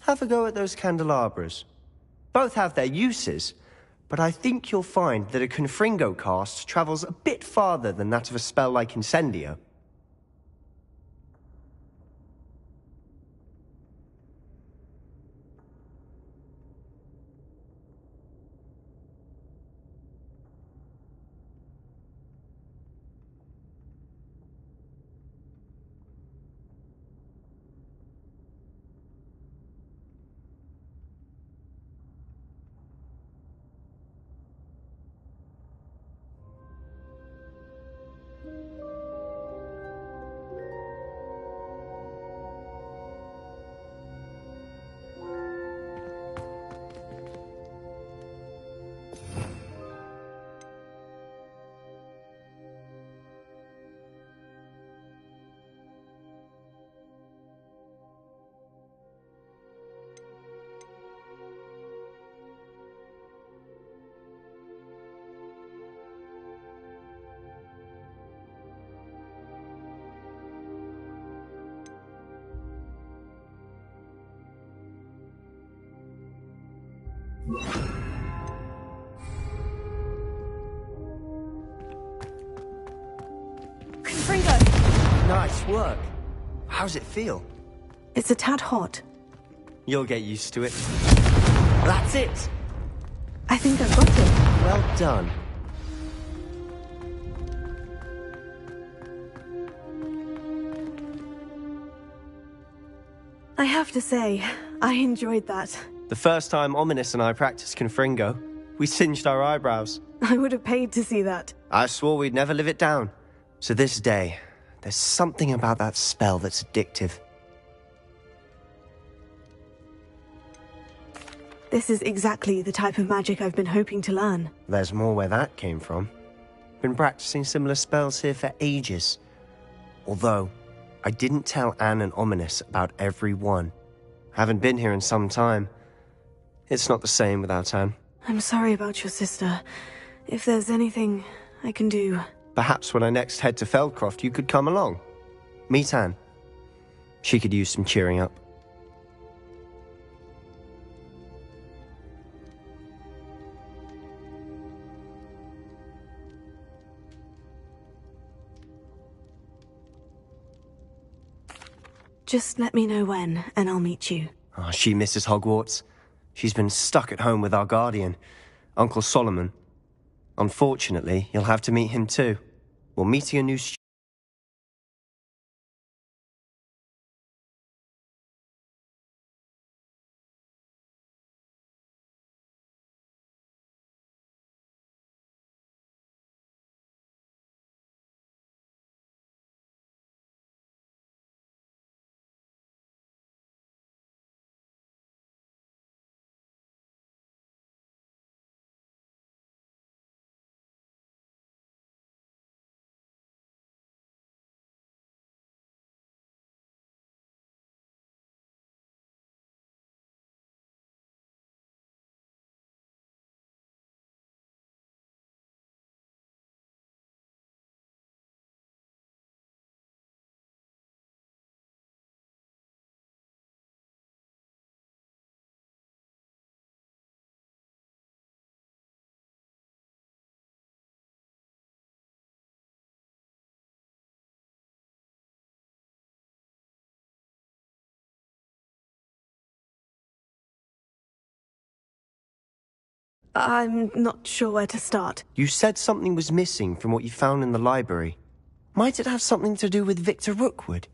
have a go at those candelabras. Both have their uses, but I think you'll find that a Confringo cast travels a bit farther than that of a spell like Incendio. Confringo! Nice work. How's it feel? It's a tad hot. You'll get used to it. That's it! I think I've got it. Well done. I have to say, I enjoyed that. The first time Ominous and I practiced Confringo, we singed our eyebrows. I would have paid to see that. I swore we'd never live it down. To this day, there's something about that spell that's addictive. This is exactly the type of magic I've been hoping to learn. There's more where that came from. Been practicing similar spells here for ages. Although, I didn't tell Anne and Ominous about every one. Haven't been here in some time. It's not the same without Anne. I'm sorry about your sister. If there's anything I can do... Perhaps when I next head to Feldcroft, you could come along. Meet Anne. She could use some cheering up. Just let me know when, and I'll meet you. Oh, she misses Hogwarts. She's been stuck at home with our guardian, Uncle Solomon. Unfortunately, you'll have to meet him too. We're meeting a new student. I'm not sure where to start. You said something was missing from what you found in the library. Might it have something to do with Victor Rookwood?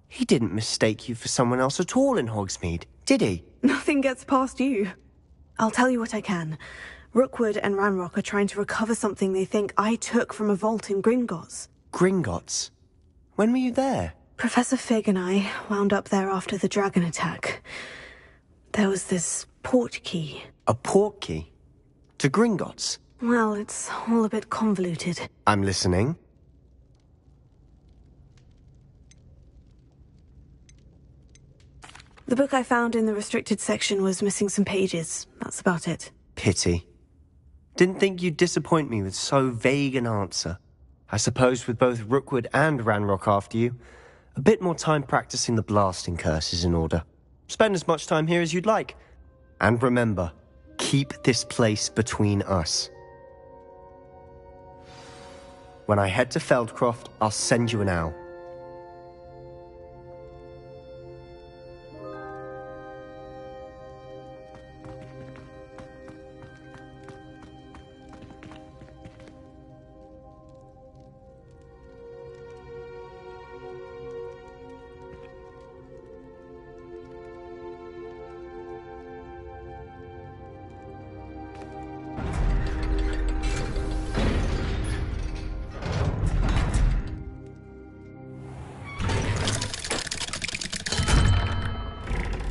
He didn't mistake you for someone else at all in Hogsmeade, did he? Nothing gets past you. I'll tell you what I can. Rookwood and Ranrock are trying to recover something they think I took from a vault in Gringotts. Gringotts? When were you there? Professor Fig and I wound up there after the dragon attack. There was this port key. A port key? To Gringotts? Well, it's all a bit convoluted. I'm listening. The book I found in the restricted section was missing some pages. That's about it. Pity. Didn't think you'd disappoint me with so vague an answer. I suppose with both Rookwood and Ranrock after you, a bit more time practicing the blasting curse is in order. Spend as much time here as you'd like. And remember, keep this place between us. When I head to Feldcroft, I'll send you an owl.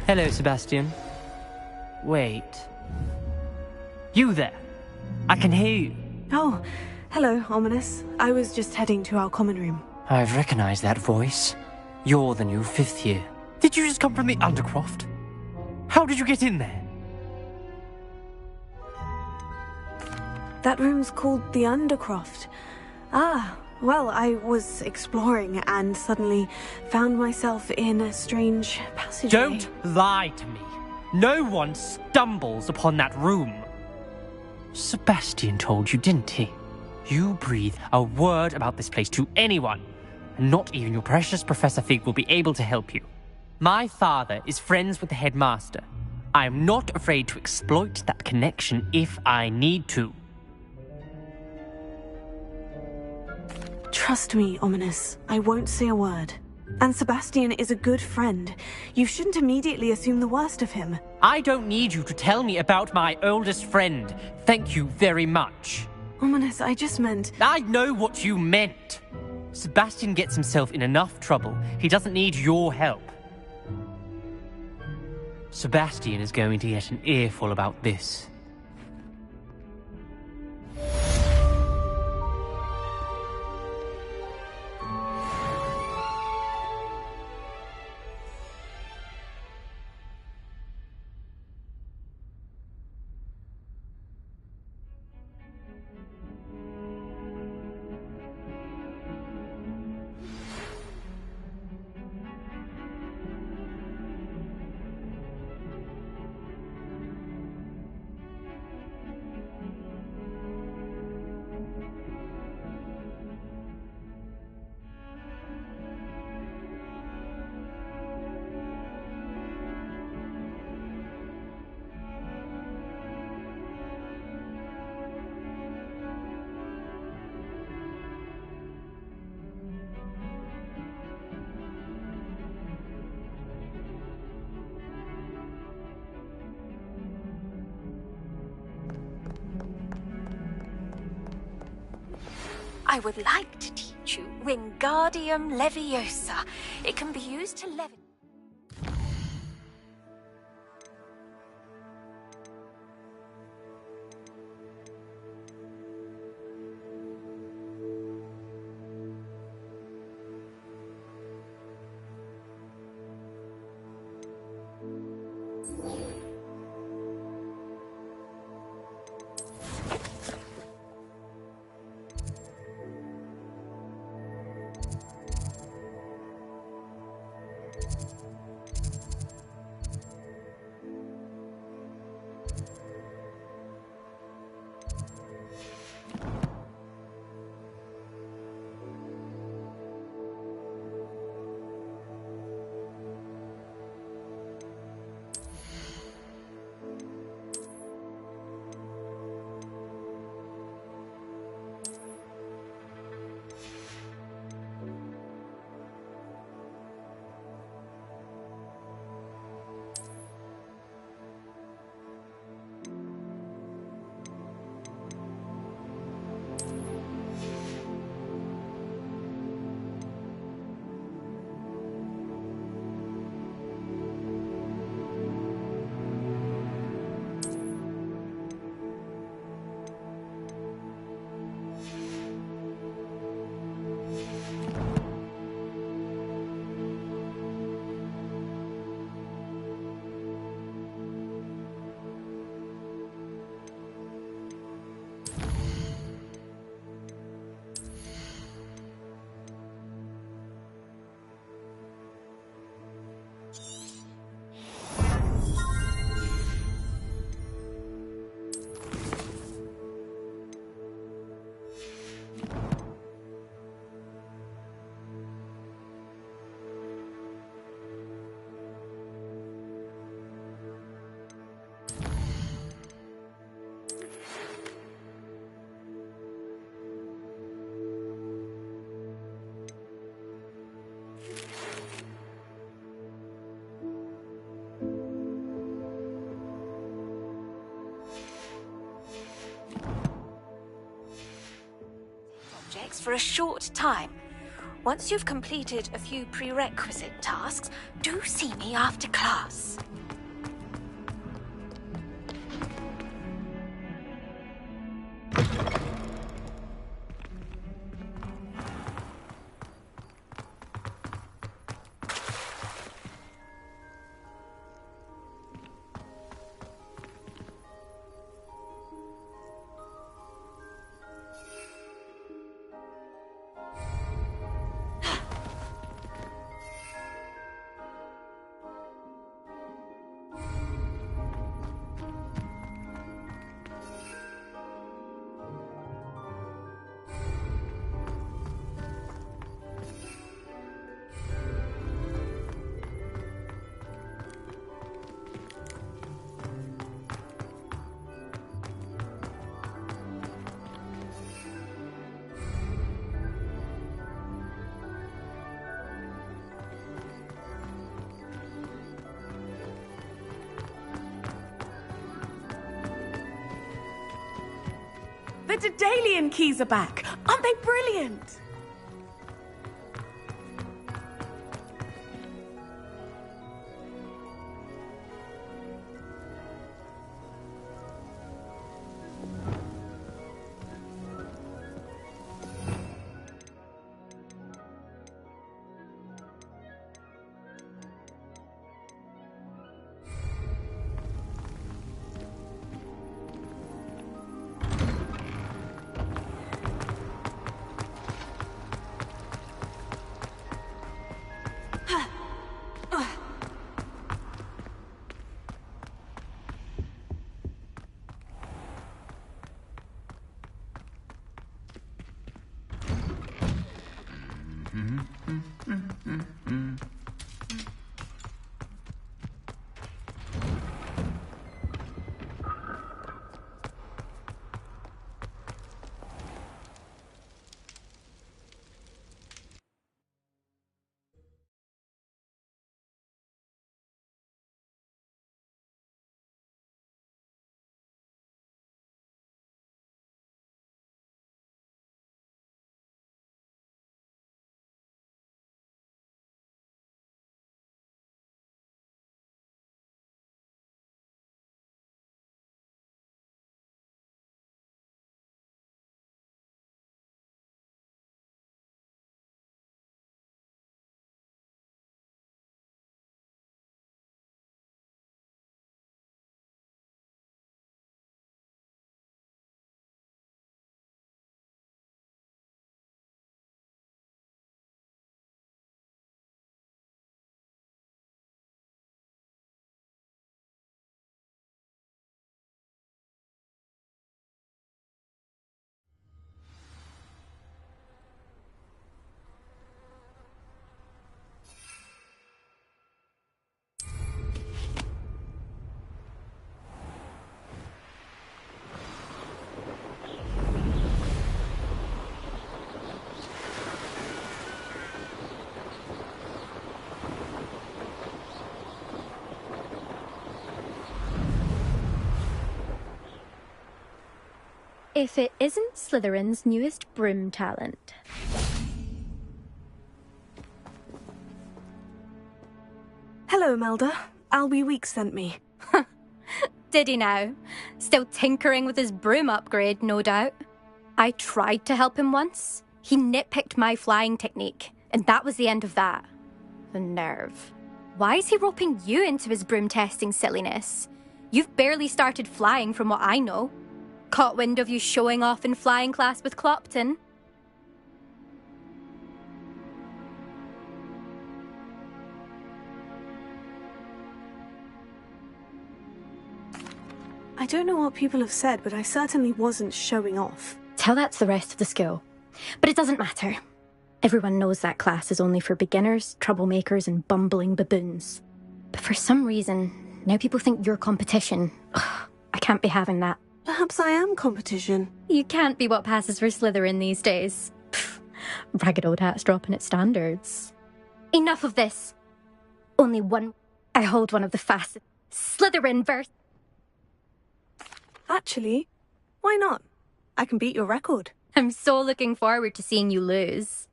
Hello, Sebastian. Wait. You there? I can hear you. Oh, hello, Ominous. I was just heading to our common room. I've recognized that voice. You're the new 5th year. Did you just come from the Undercroft? How did you get in there? That room's called the Undercroft. Ah, well, I was exploring and suddenly found myself in a strange passageway. Don't lie to me. No one stumbles upon that room. Sebastian told you, didn't he? You breathe a word about this place to anyone, and not even your precious Professor Fig will be able to help you. My father is friends with the headmaster. I am not afraid to exploit that connection if I need to. Trust me, Ominous. I won't say a word. And Sebastian is a good friend. You shouldn't immediately assume the worst of him. I don't need you to tell me about my oldest friend. Thank you very much. Ominous, I just meant... I know what you meant. Sebastian gets himself in enough trouble. He doesn't need your help. Sebastian is going to get an earful about this. I would like to teach you Wingardium Leviosa. It can be used to levitate. class for a short time. Once you've completed a few prerequisite tasks, do see me after class. The Daedalian keys are back! Aren't they brilliant? If it isn't Slytherin's newest broom talent. Hello, Melda. Albie Weeks sent me. Did he now? Still tinkering with his broom upgrade, no doubt. I tried to help him once. He nitpicked my flying technique, and that was the end of that. The nerve. Why is he roping you into his broom testing silliness? You've barely started flying from what I know. Caught wind of you showing off in flying class with Clopton? I don't know what people have said, but I certainly wasn't showing off. Tell that to the rest of the school. But it doesn't matter. Everyone knows that class is only for beginners, troublemakers, and bumbling baboons. But for some reason, now people think you're competition. Ugh, I can't be having that. Perhaps I am competition. You can't be what passes for Slytherin these days. Pfft, ragged old hat's dropping its standards. Enough of this. Only one. I hold one of the fastest Slytherin verse. Actually, why not? I can beat your record. I'm so looking forward to seeing you lose.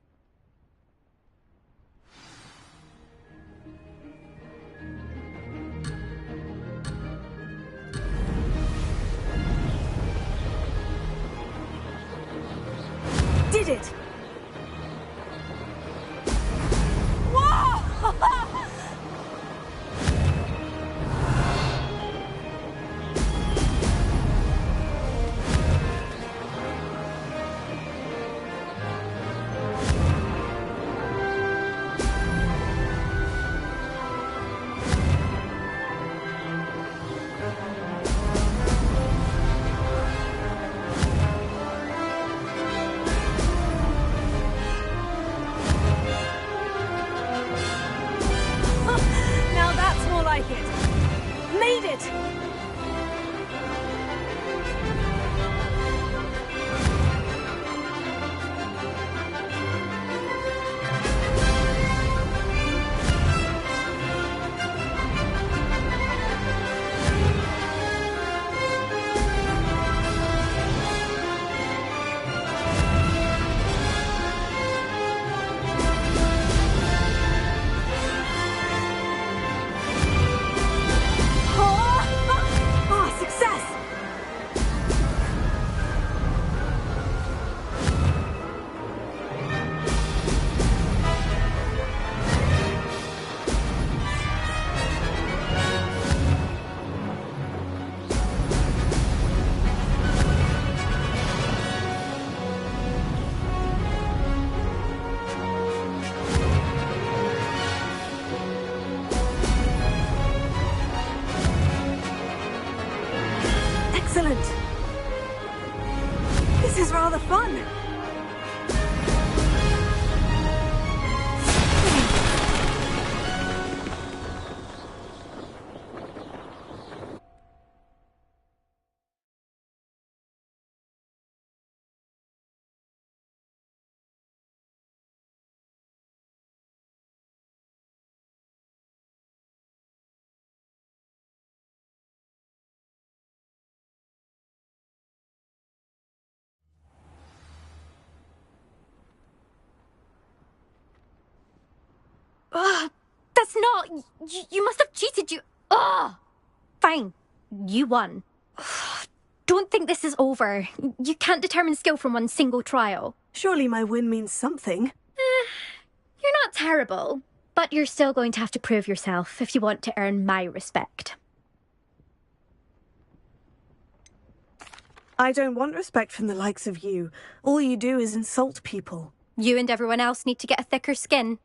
Did it! Whoa! Now that's more like it. Made it! Success! Excellent. This is rather fun. Ugh, that's not... You must have cheated, you... Ugh! Fine. You won. Ugh, don't think this is over. You can't determine skill from one single trial. Surely my win means something. You're not terrible, but you're still going to have to prove yourself if you want to earn my respect. I don't want respect from the likes of you. All you do is insult people. You and everyone else need to get a thicker skin.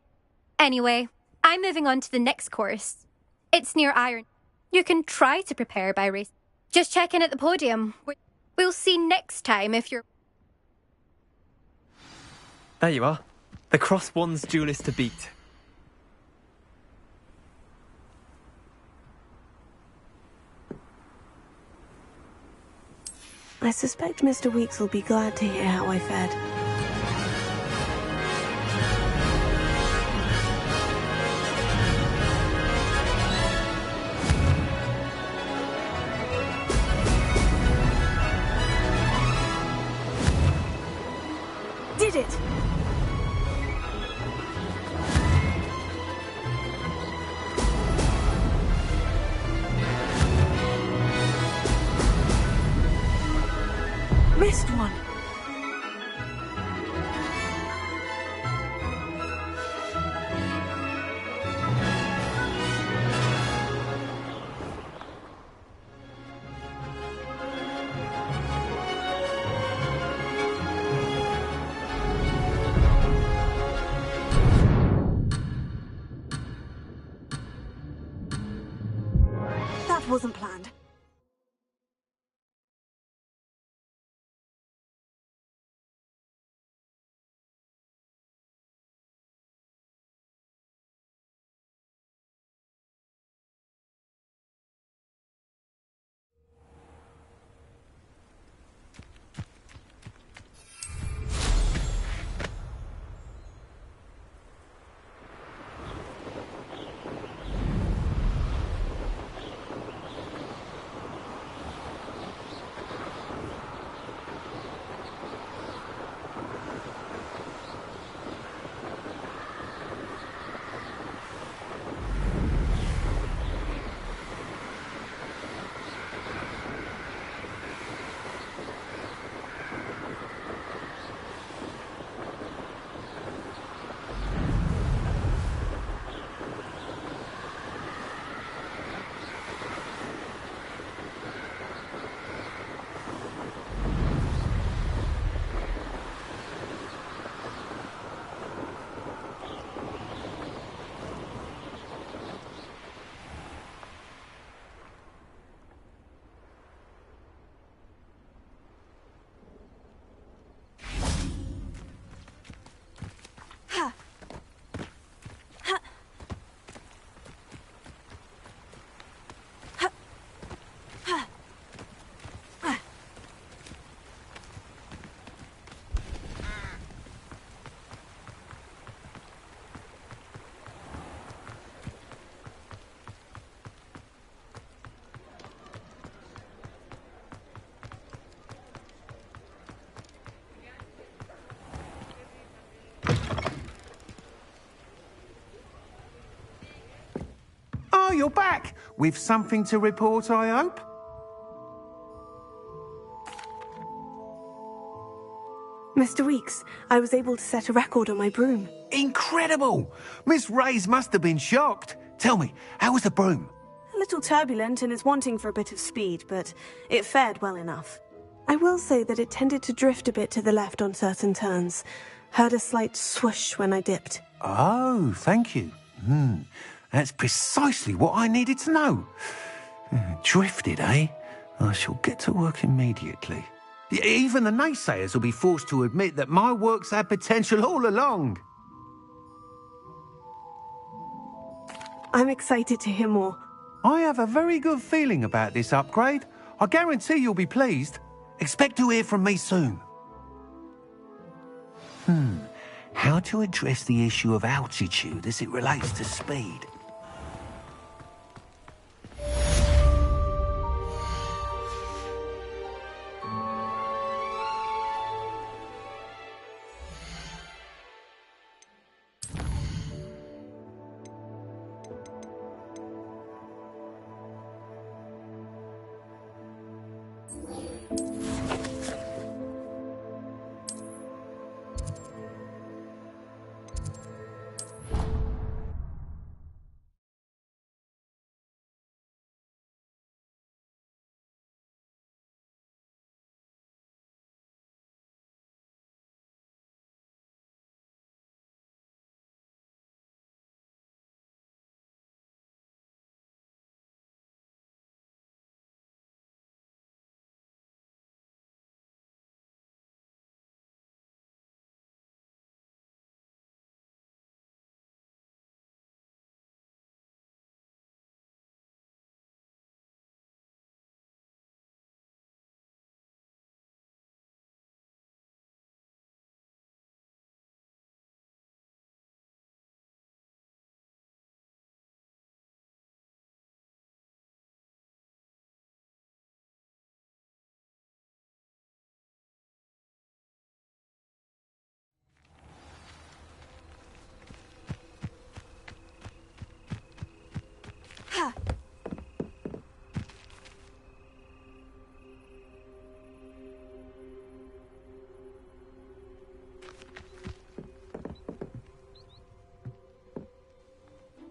Anyway, I'm moving on to the next course. It's near iron. You can try to prepare by race. Just check in at the podium. We'll see next time if you're... There you are. The Cross Wands duelist to beat. I suspect Mr. Weeks will be glad to hear how I fared. Did it! Missed one. That wasn't planned. you're back. With something to report, I hope? Mr. Weeks, I was able to set a record on my broom. Incredible! Miss Reyes must have been shocked. Tell me, how was the broom? A little turbulent and is wanting for a bit of speed, but it fared well enough. I will say that it tended to drift a bit to the left on certain turns. Heard a slight swoosh when I dipped. Oh, thank you. That's precisely what I needed to know. Drifted, eh? I shall get to work immediately. Even the naysayers will be forced to admit that my work's had potential all along. I'm excited to hear more. I have a very good feeling about this upgrade. I guarantee you'll be pleased. Expect to hear from me soon. How to address the issue of altitude as it relates to speed?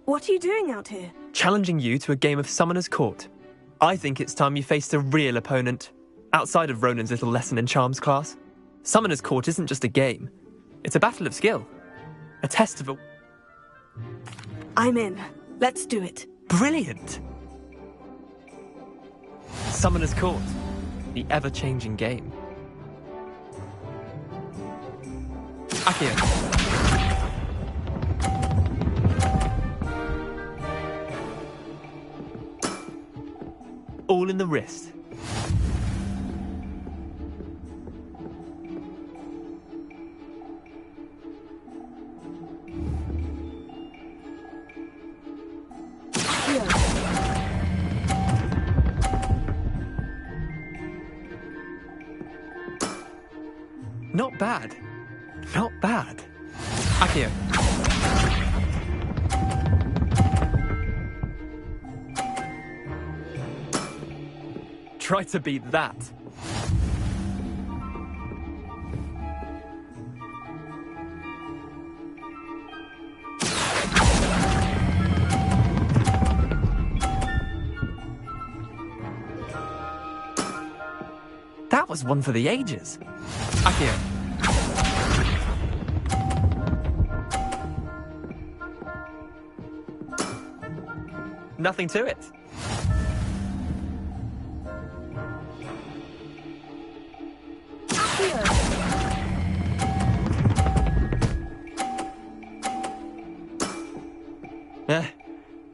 What are you doing out here? Challenging you to a game of Summoner's Court. I think it's time you faced a real opponent, outside of Ronan's little lesson in charms class. Summoner's Court isn't just a game. It's a battle of skill. A test of a... I'm in. Let's do it. Brilliant! Summoner's Court. The ever-changing game. Akio. All in the wrist. Not bad. Not bad. Akio. Try to beat that. That was one for the ages. Akio. Nothing to it.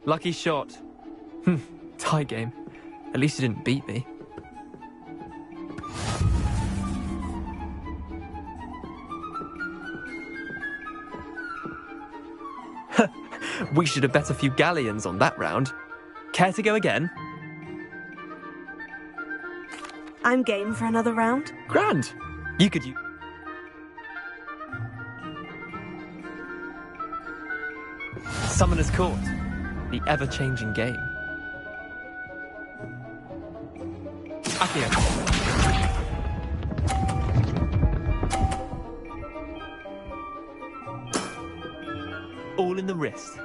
Lucky shot. Tie game. At least you didn't beat me. We should have bet a few galleons on that round. Care to go again? I'm game for another round. Grand. You could... Summoner's Court. The ever-changing game. Accio. All in the wrist.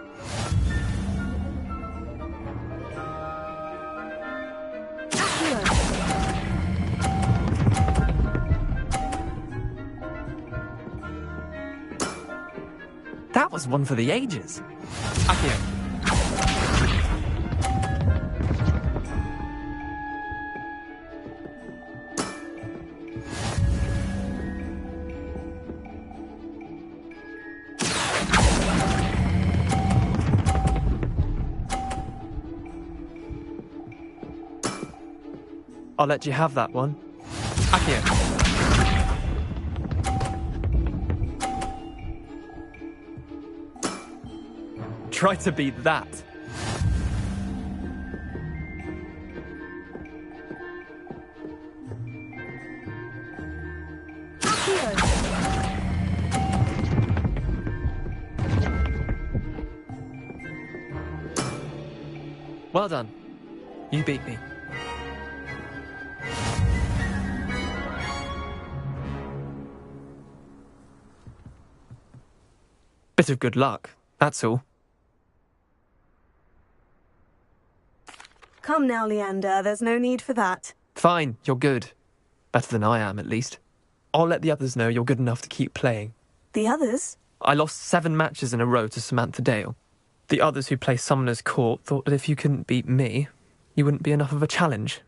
That was one for the ages. Accio. I'll let you have that one. Accio. Try to beat that. Well done. You beat me. Bit of good luck, that's all. Come now, Leander, there's no need for that. Fine, you're good. Better than I am, at least. I'll let the others know you're good enough to keep playing. The others? I lost 7 matches in a row to Samantha Dale. The others who play Summoner's Court thought that if you couldn't beat me, you wouldn't be enough of a challenge.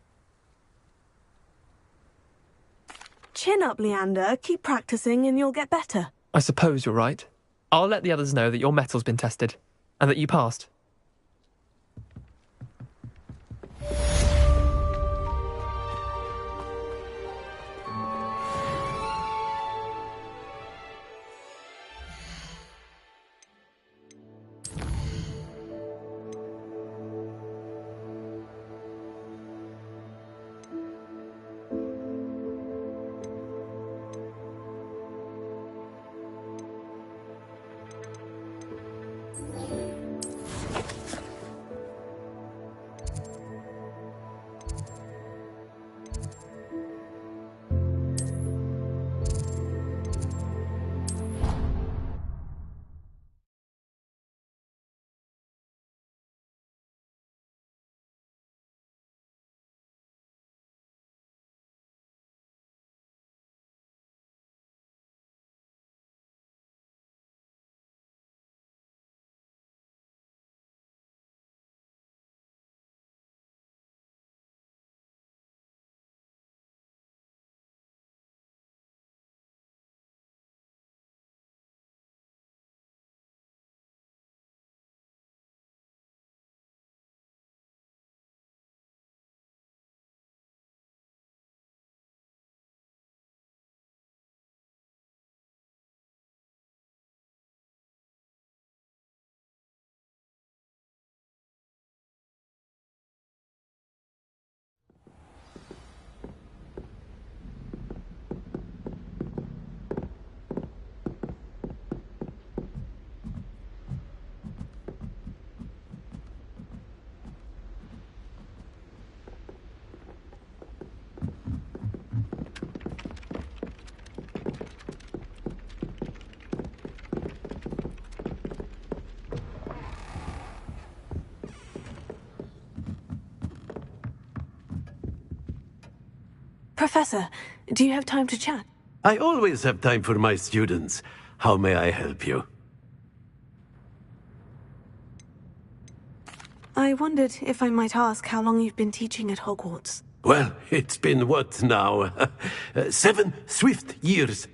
Chin up, Leander. Keep practicing and you'll get better. I suppose you're right. I'll let the others know that your metal's been tested, and that you passed. Professor, do you have time to chat? I always have time for my students. How may I help you? I wondered if I might ask how long you've been teaching at Hogwarts. Well, it's been what now? 7 swift years.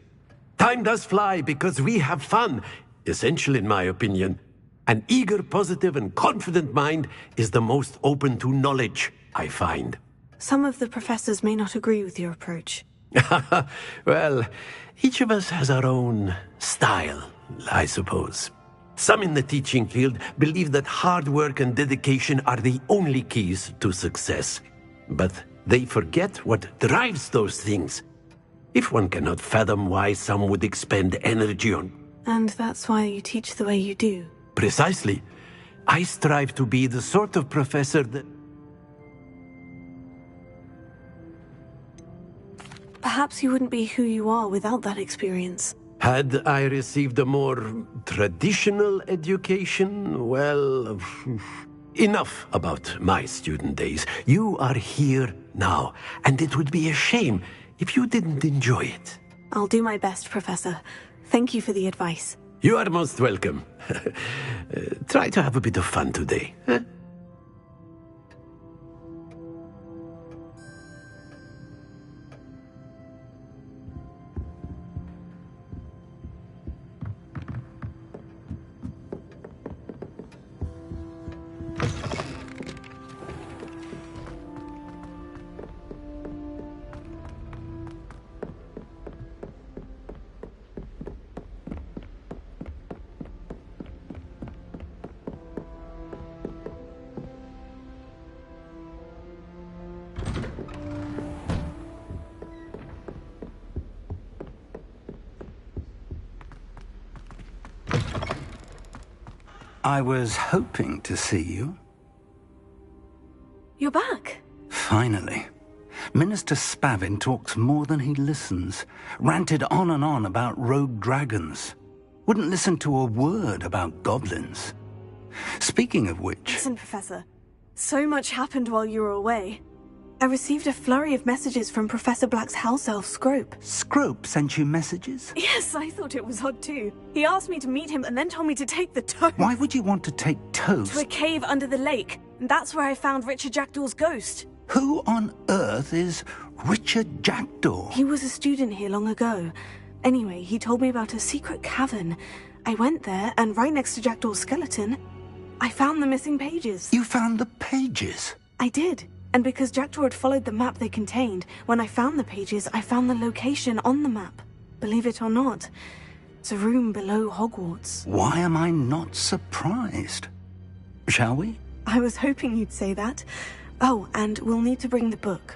Time does fly because we have fun. Essential in my opinion. An eager, positive, and confident mind is the most open to knowledge, I find. Some of the professors may not agree with your approach. Well, each of us has our own style, I suppose. Some in the teaching field believe that hard work and dedication are the only keys to success. But they forget what drives those things. If one cannot fathom why some would expend energy on... And that's why you teach the way you do. Precisely. I strive to be the sort of professor that... Perhaps you wouldn't be who you are without that experience. Had I received a more traditional education, well, enough about my student days. You are here now, and it would be a shame if you didn't enjoy it. I'll do my best, Professor. Thank you for the advice. You are most welcome. Try to have a bit of fun today. Huh? I was hoping to see you. You're back. Finally. Minister Spavin talks more than he listens. Ranted on and on about rogue dragons. Wouldn't listen to a word about goblins. Speaking of which... Listen, Professor. So much happened while you were away. I received a flurry of messages from Professor Black's house elf, Scrope. Scrope sent you messages? Yes, I thought it was odd too. He asked me to meet him and then told me to take the toast. Why would you want to take toast? To a cave under the lake. And that's where I found Richard Jackdaw's ghost. Who on earth is Richard Jackdaw? He was a student here long ago. Anyway, he told me about a secret cavern. I went there, and right next to Jackdaw's skeleton, I found the missing pages. You found the pages? I did. And because Jackdaw had followed the map they contained, when I found the pages, I found the location on the map. Believe it or not, it's a room below Hogwarts. Why am I not surprised? Shall we? I was hoping you'd say that. Oh, and we'll need to bring the book.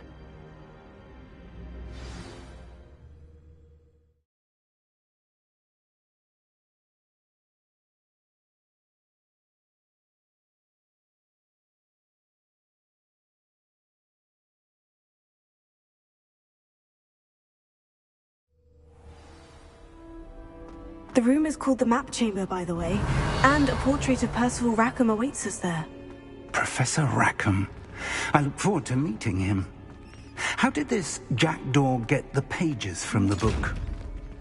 The room is called the Map Chamber, by the way, and a portrait of Percival Rackham awaits us there. Professor Rackham. I look forward to meeting him. How did this Jackdaw get the pages from the book?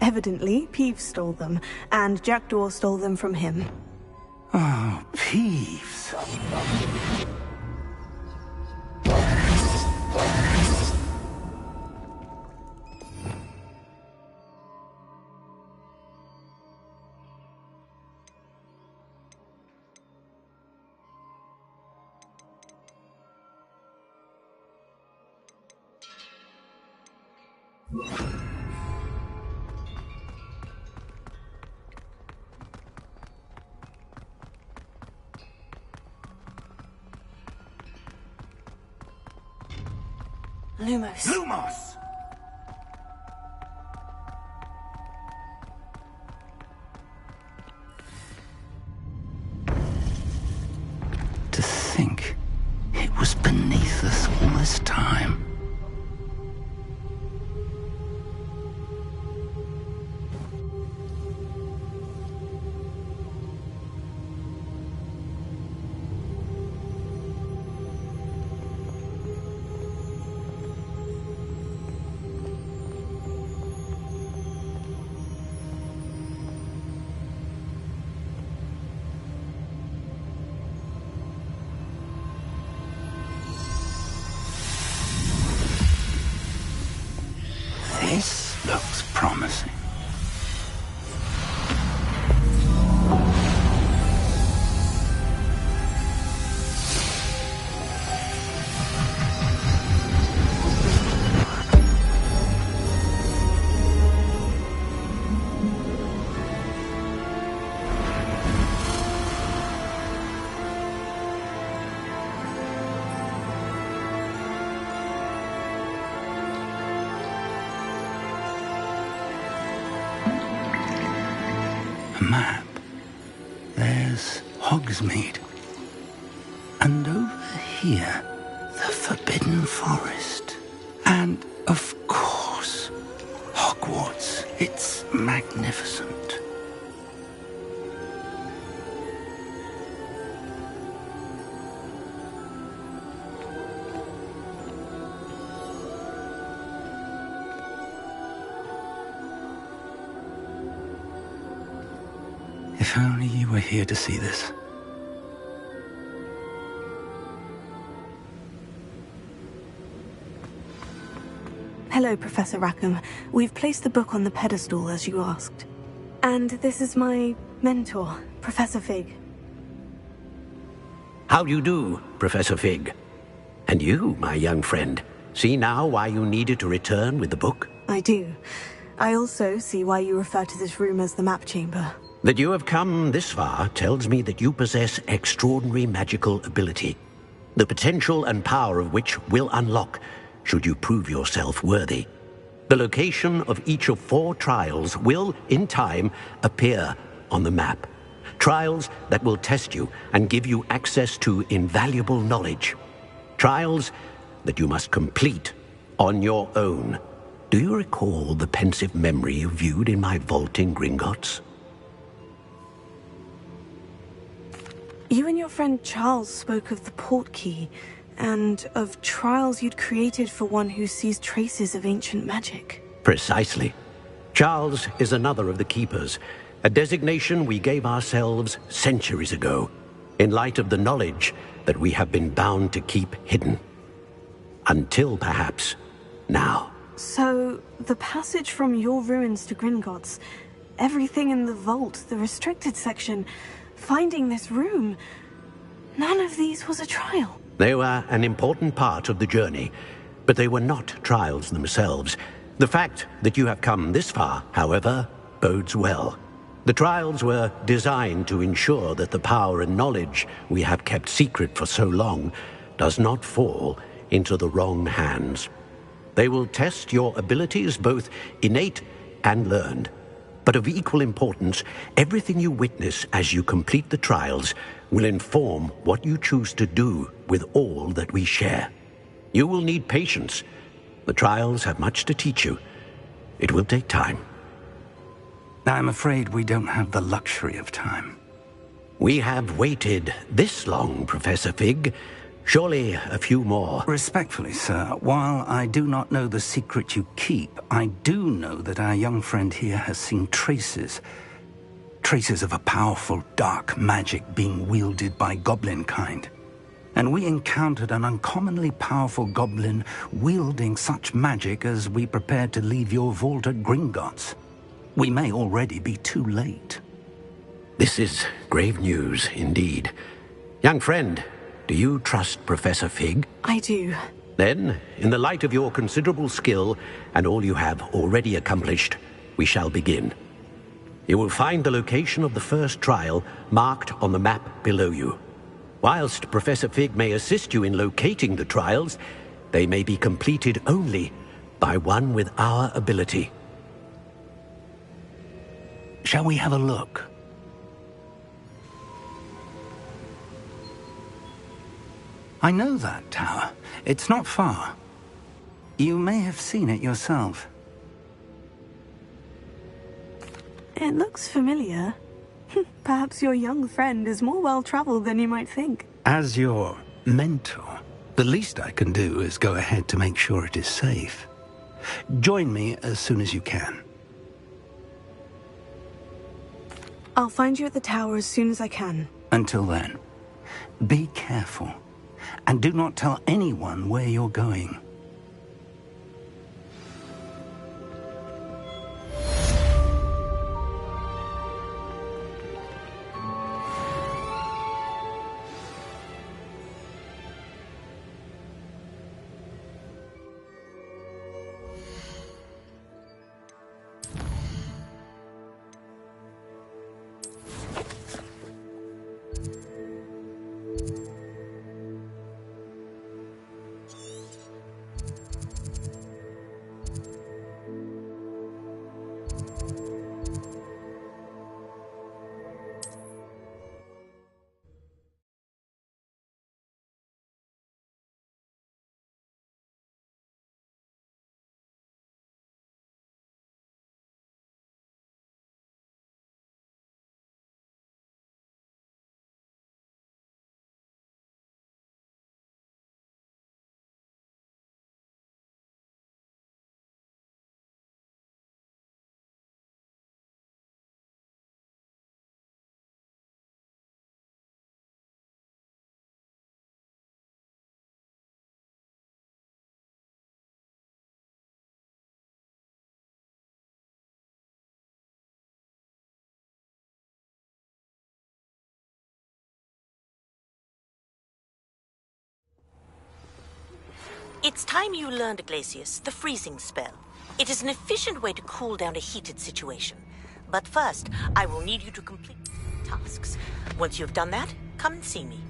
Evidently, Peeves stole them, and Jackdaw stole them from him. Oh, Peeves. Lumos. Lumos! To think it was beneath us all this time. This looks promising. Map. There's Hogsmeade. And over here, the Forbidden Forest. And, of course, It's magnificent. If only you were here to see this. Hello, Professor Rackham. We've placed the book on the pedestal as you asked. And this is my mentor, Professor Fig. How do you do, Professor Fig? And you, my young friend, see now why you needed to return with the book? I do. I also see why you refer to this room as the map chamber. That you have come this far tells me that you possess extraordinary magical ability, the potential and power of which will unlock should you prove yourself worthy. The location of each of 4 trials will, in time, appear on the map. Trials that will test you and give you access to invaluable knowledge. Trials that you must complete on your own. Do you recall the pensive memory you viewed in my vault in Gringotts? You and your friend Charles spoke of the portkey, and of trials you'd created for one who sees traces of ancient magic. Precisely. Charles is another of the Keepers, a designation we gave ourselves centuries ago, in light of the knowledge that we have been bound to keep hidden. Until, perhaps, now. So, the passage from your ruins to Gringotts, everything in the vault, the restricted section, finding this room, none of these was a trial. They were an important part of the journey, but they were not trials themselves. The fact that you have come this far, however, bodes well. The trials were designed to ensure that the power and knowledge we have kept secret for so long does not fall into the wrong hands. They will test your abilities, both innate and learned. But of equal importance, everything you witness as you complete the trials will inform what you choose to do with all that we share. You will need patience. The trials have much to teach you. It will take time. I'm afraid we don't have the luxury of time. We have waited this long, Professor Fig. Surely a few more. Respectfully, sir, while I do not know the secret you keep, I do know that our young friend here has seen traces of a powerful dark magic being wielded by goblin kind. And we encountered an uncommonly powerful goblin wielding such magic as we prepared to leave your vault at Gringotts. We may already be too late. This is grave news indeed. Young friend, do you trust Professor Fig? I do. Then, in the light of your considerable skill and all you have already accomplished, we shall begin. You will find the location of the first trial marked on the map below you. Whilst Professor Fig may assist you in locating the trials, they may be completed only by one with our ability. Shall we have a look? I know that tower. It's not far. You may have seen it yourself. It looks familiar. Perhaps your young friend is more well-traveled than you might think. As your mentor, the least I can do is go ahead to make sure it is safe. Join me as soon as you can. I'll find you at the tower as soon as I can. Until then, be careful. And do not tell anyone where you're going. It's time you learned, Glacius, the freezing spell. It is an efficient way to cool down a heated situation. But first, I will need you to complete tasks. Once you've done that, come and see me.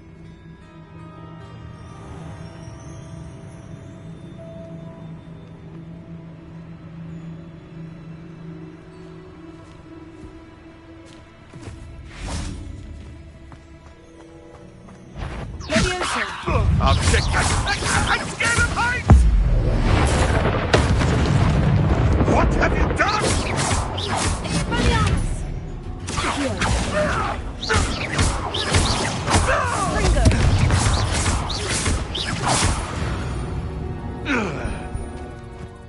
I'll check that. I'm scared of heights! What have you done?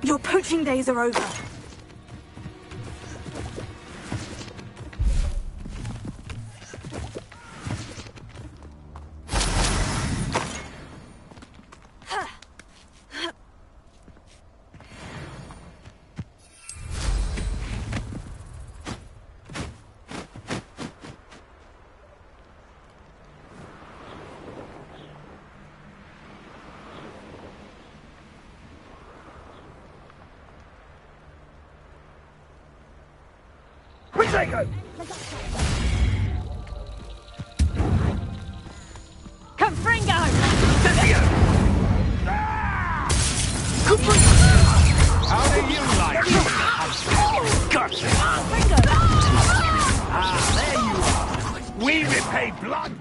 Your poaching days are over. Confringo! How do you like it? Gotcha! Ah, there you are! We repay blood!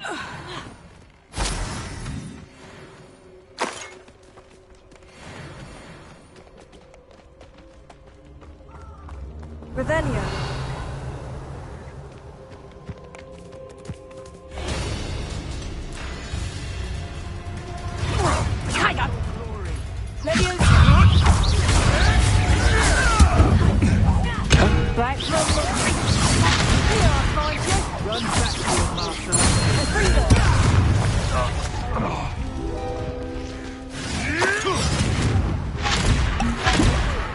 Revelio. Back from the... Here, find you. Run back to your master.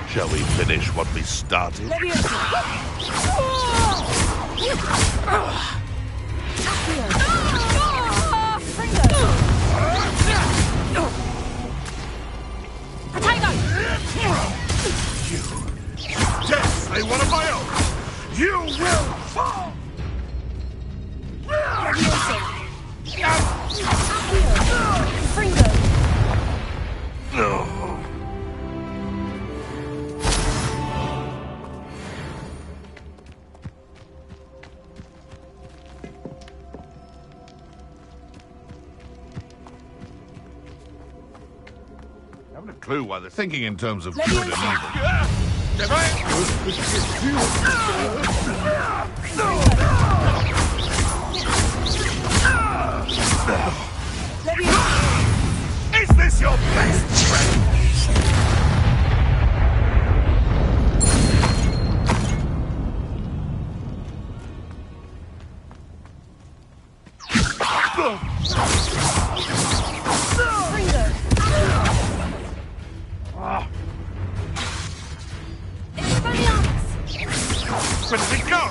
Shall we finish what we started? Yes, I want of my own. You will fall. No. I haven't a clue why they're thinking in terms of good and evil. Is this your best friend? Where does it go?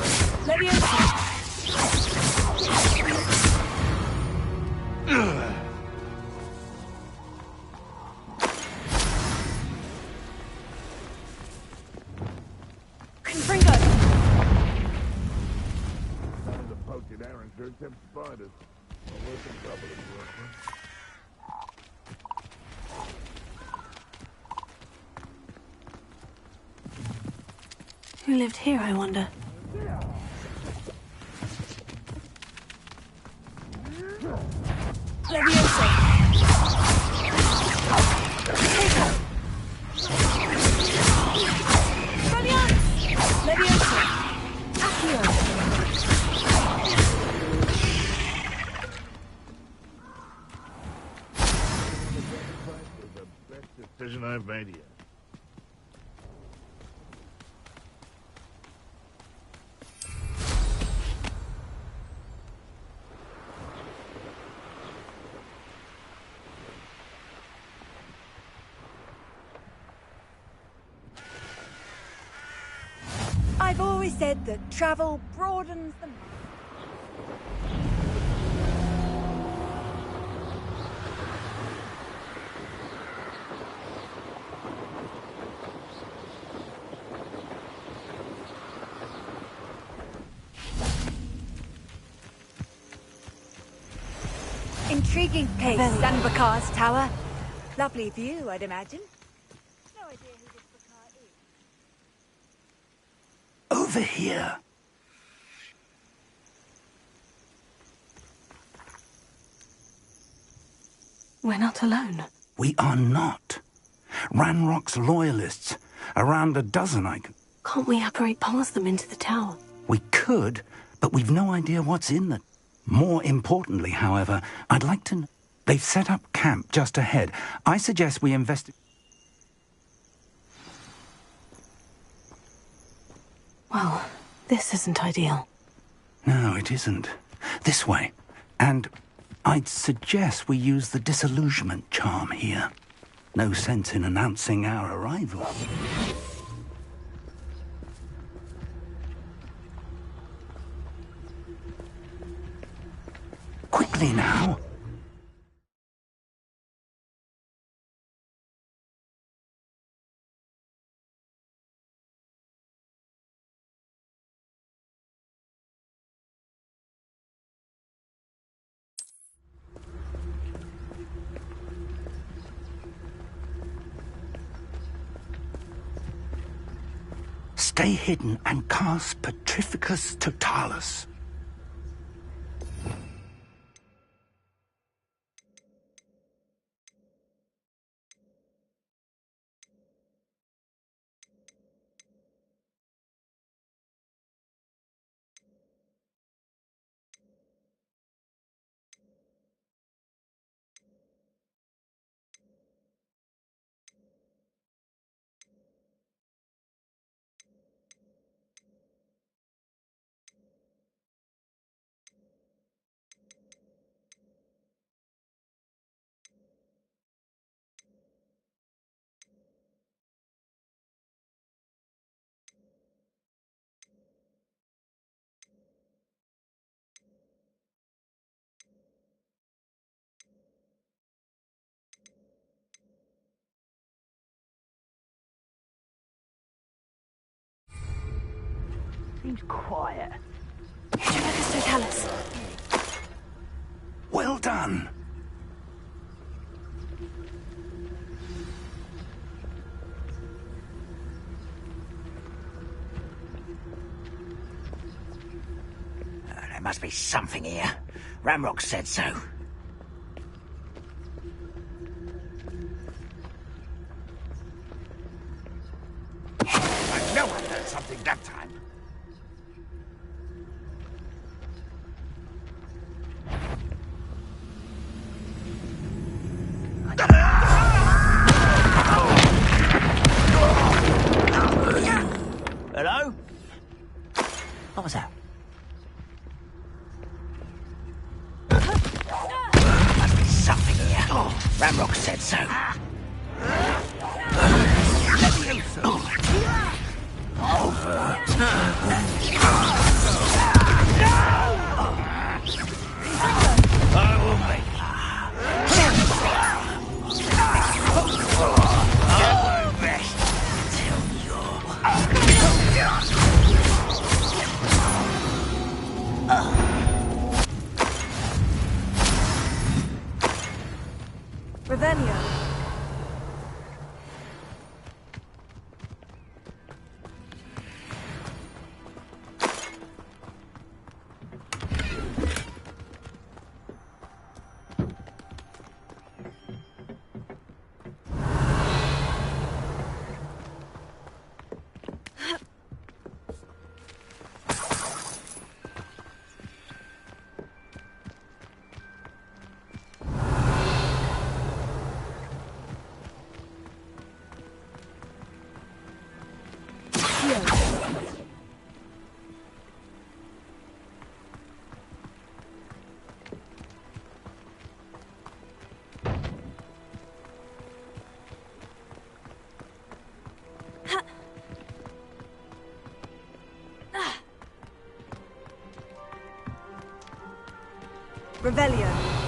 Who lived here, I wonder? Decision I've made yet. I've always said that travel broadens the mind. intriguing place, Sanbakar's tower. Lovely view, I'd imagine. No idea who this Bakar is. Over here. We're not alone. We are not. Ranrock's loyalists. Around a dozen, Can't we apparate past them into the tower? We could, but we've no idea what's in it. More importantly, however, I'd like to... They've set up camp just ahead. I suggest we investigate... Well, this isn't ideal. No, it isn't. This way. And I'd suggest we use the disillusionment charm here. No sense in announcing our arrival. Quickly now. Stay hidden and cast Petrificus Totalis. Seems quiet. Petrificus Totalis. Well done. There must be something here. Ramrock said so. I know I learned something that time. Hello? What was that? Must be something here. Ramrock said so. I will make Revelio. Revelio.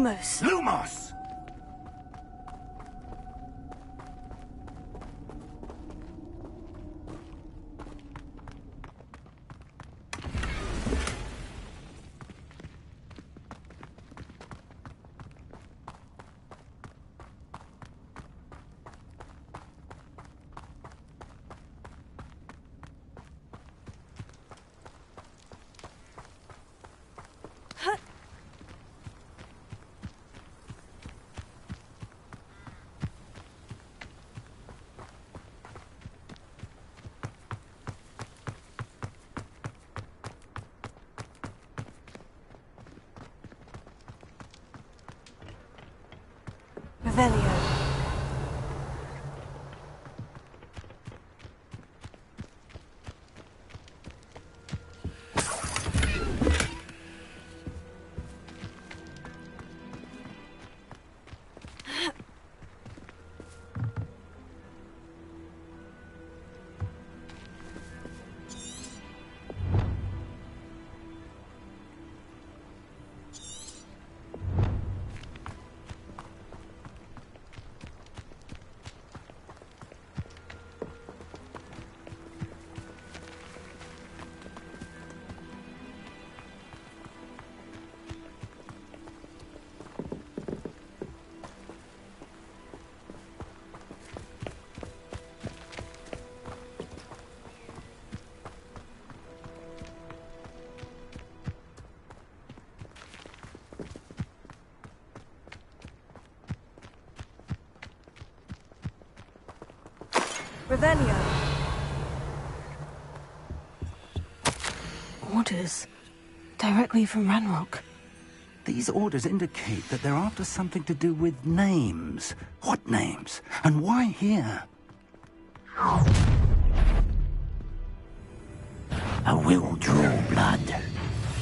Lumos. Lumos! Revelio. Revelio. Orders. Directly from Ranrock. These orders indicate that they're after something to do with names. What names? And why here? I will draw blood.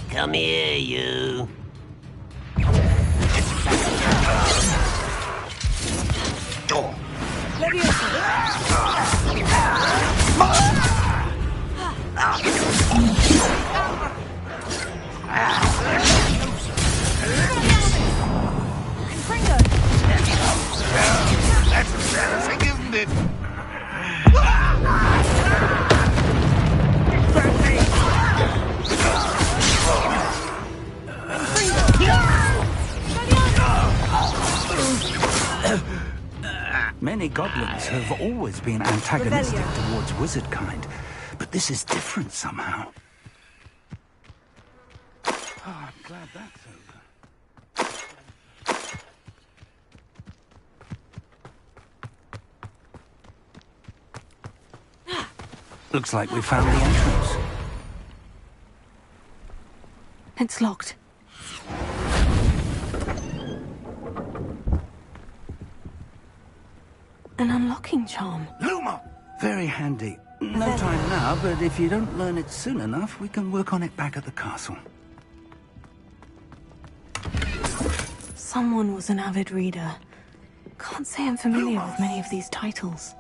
Come here, you. That's embarrassing, isn't it? Many goblins have always been antagonistic towards wizard kind, but this is different somehow. Oh, I'm glad that's over. Looks like we found the entrance. It's locked. An unlocking charm. Luma! Very handy. No time now, but if you don't learn it soon enough, we can work on it back at the castle. Someone was an avid reader. Can't say I'm familiar with many of these titles.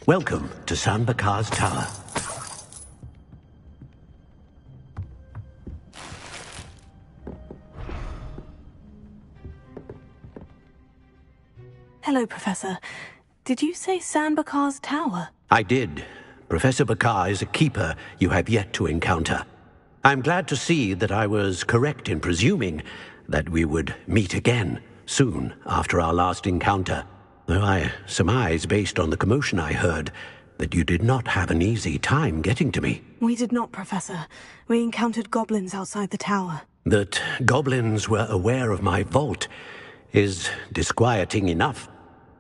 Welcome to San Bakar's Tower. Hello, Professor. Did you say San Bakar's Tower? I did. Professor Bakar is a keeper you have yet to encounter. I'm glad to see that I was correct in presuming that we would meet again soon after our last encounter. Though I surmise, based on the commotion I heard, that you did not have an easy time getting to me. We did not, Professor. We encountered goblins outside the tower. That goblins were aware of my vault is disquieting enough.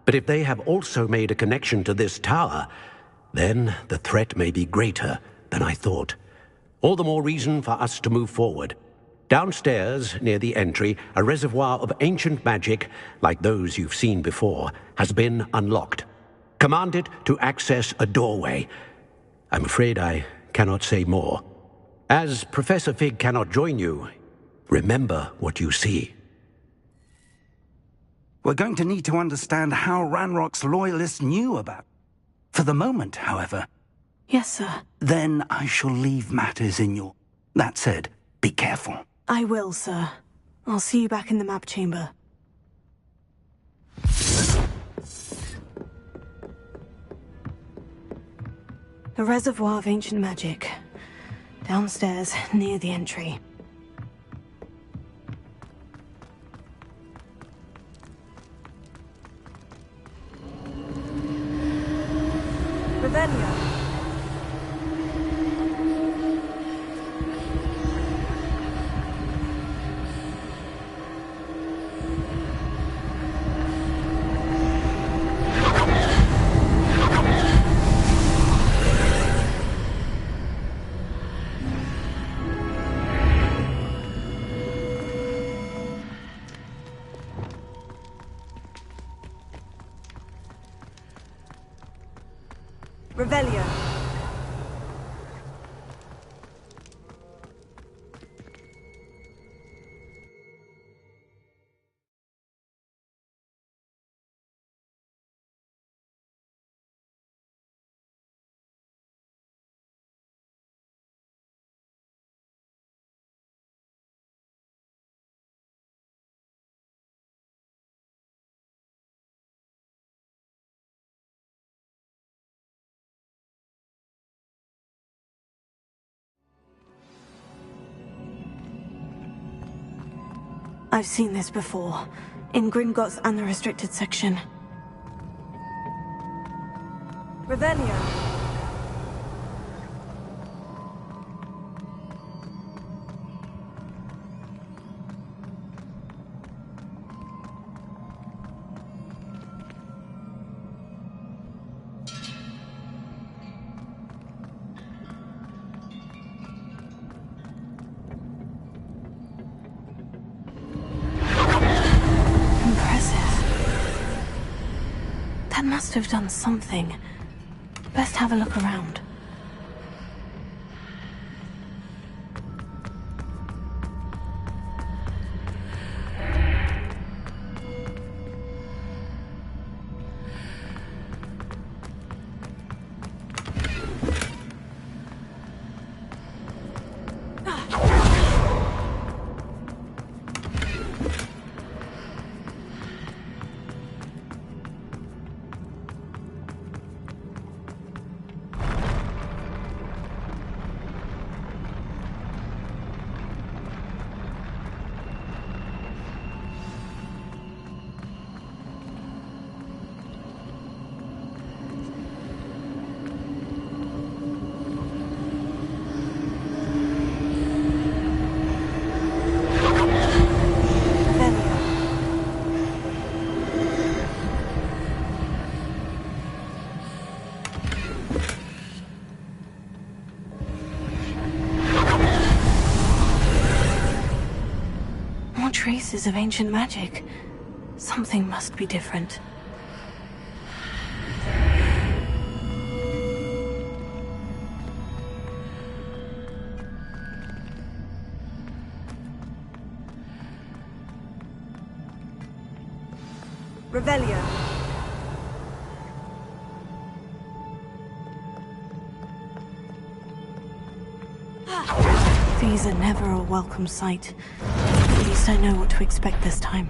But if they have also made a connection to this tower, then the threat may be greater than I thought. All the more reason for us to move forward. Downstairs, near the entry, a reservoir of ancient magic, like those you've seen before, has been unlocked. Command it to access a doorway. I'm afraid I cannot say more. As Professor Fig cannot join you, remember what you see. We're going to need to understand how Ranrock's loyalists knew about. For the moment, however... Yes, sir. Then I shall leave matters in your... That said, be careful. I will, sir. I'll see you back in the map chamber. The Reservoir of Ancient Magic. Downstairs, near the entry. Revelio. Revelio. I've seen this before, in Gringotts and the restricted section. Revelio. Must have done something. Best have a look around. Traces of ancient magic. Something must be different. Revelio. These are never a welcome sight. At least I know what to expect this time.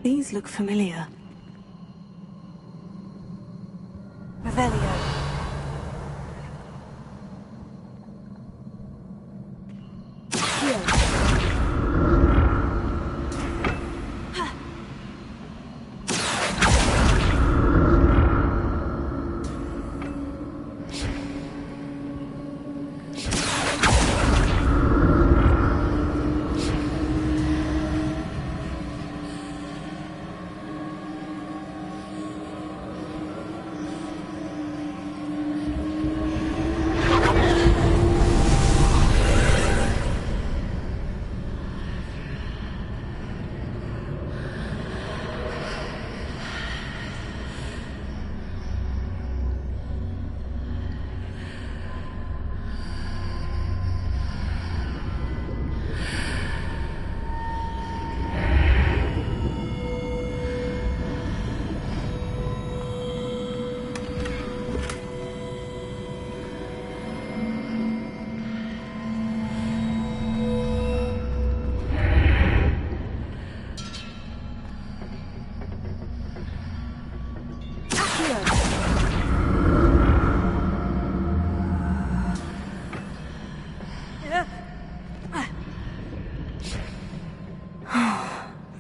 These look familiar. Revelio.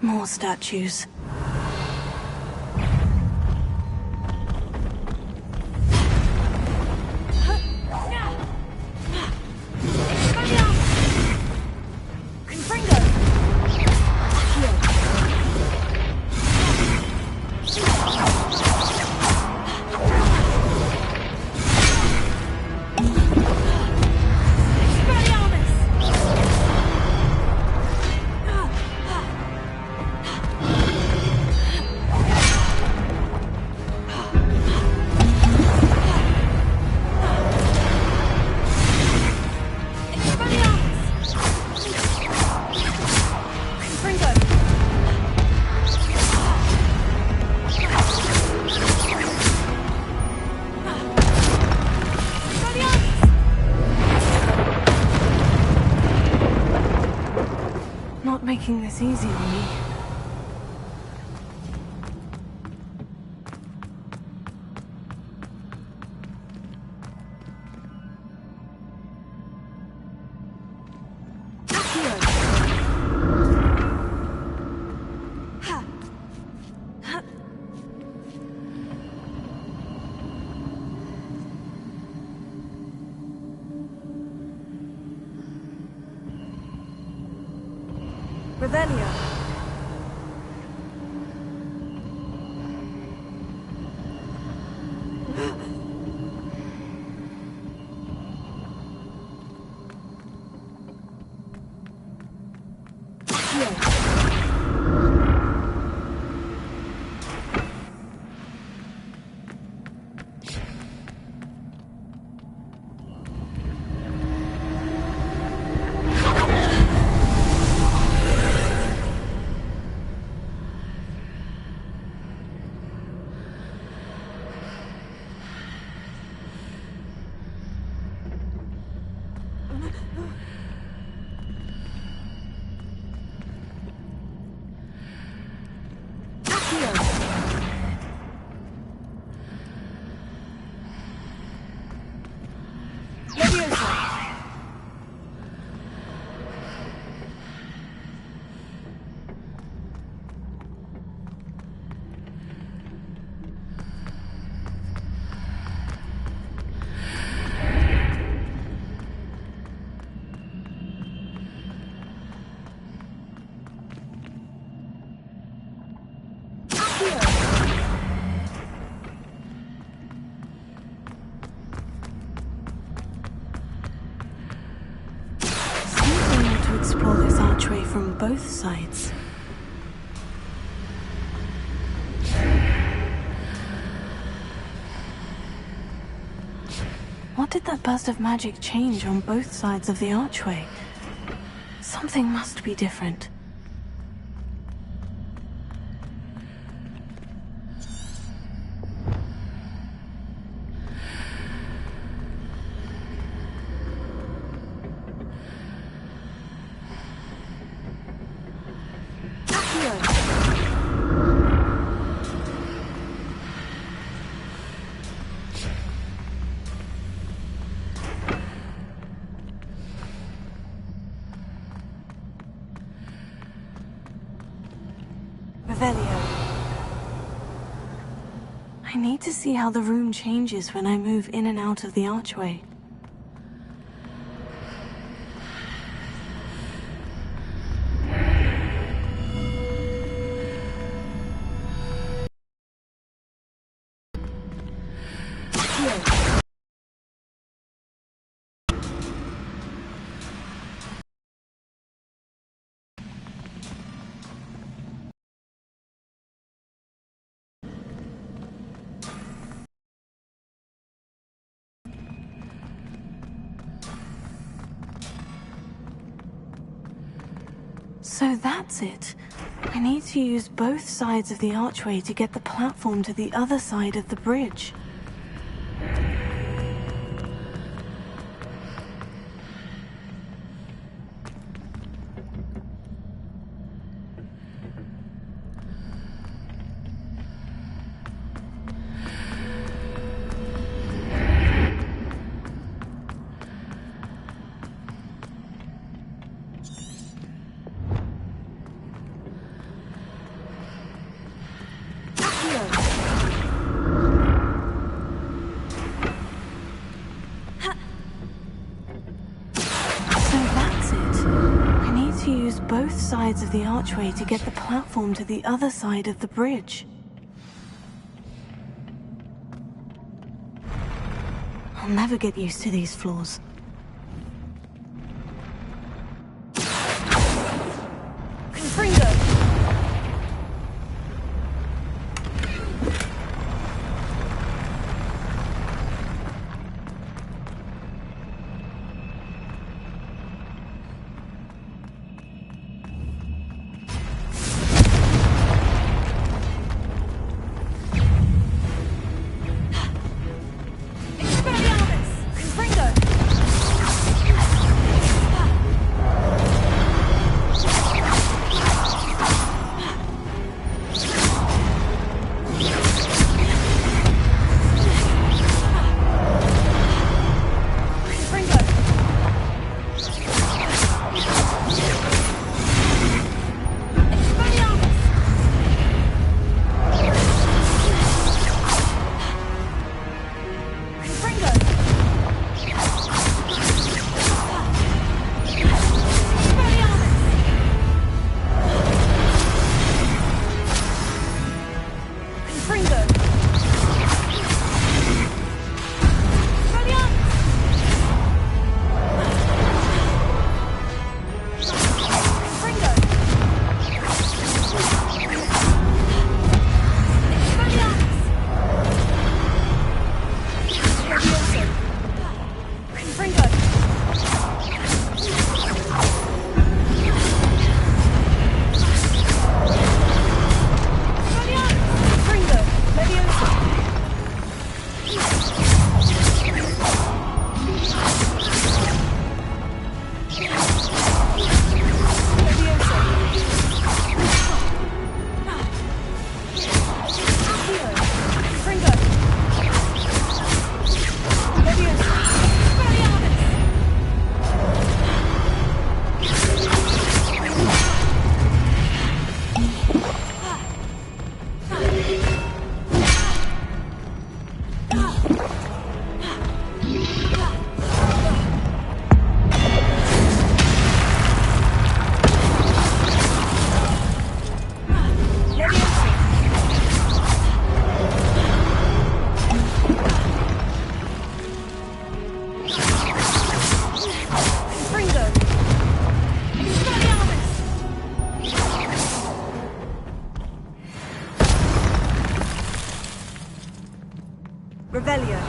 More statues. Making this easy on me. Revelio. Explore this archway from both sides. What did that burst of magic change on both sides of the archway? Something must be different. I need to see how the room changes when I move in and out of the archway. So that's it. I need to use both sides of the archway to get the platform to the other side of the bridge. Both sides of the archway to get the platform to the other side of the bridge. I'll never get used to these floors. Confringo! Revelio.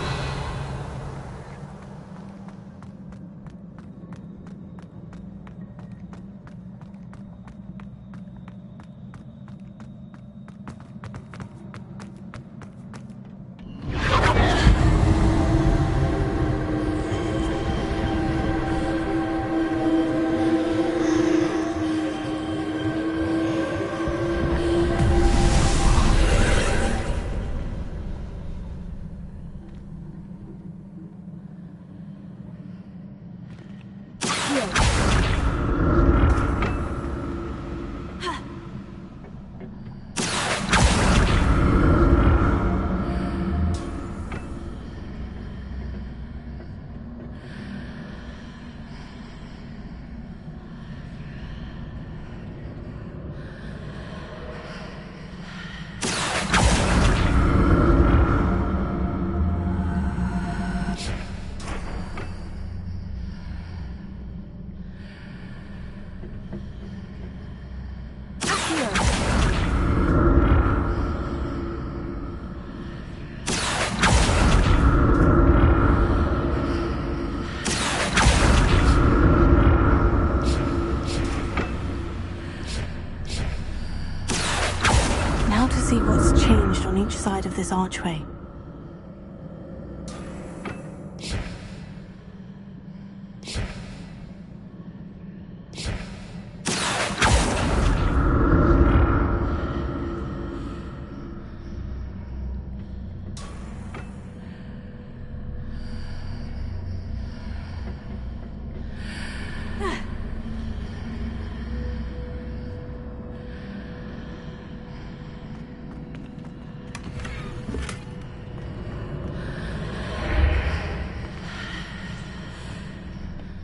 side of this archway.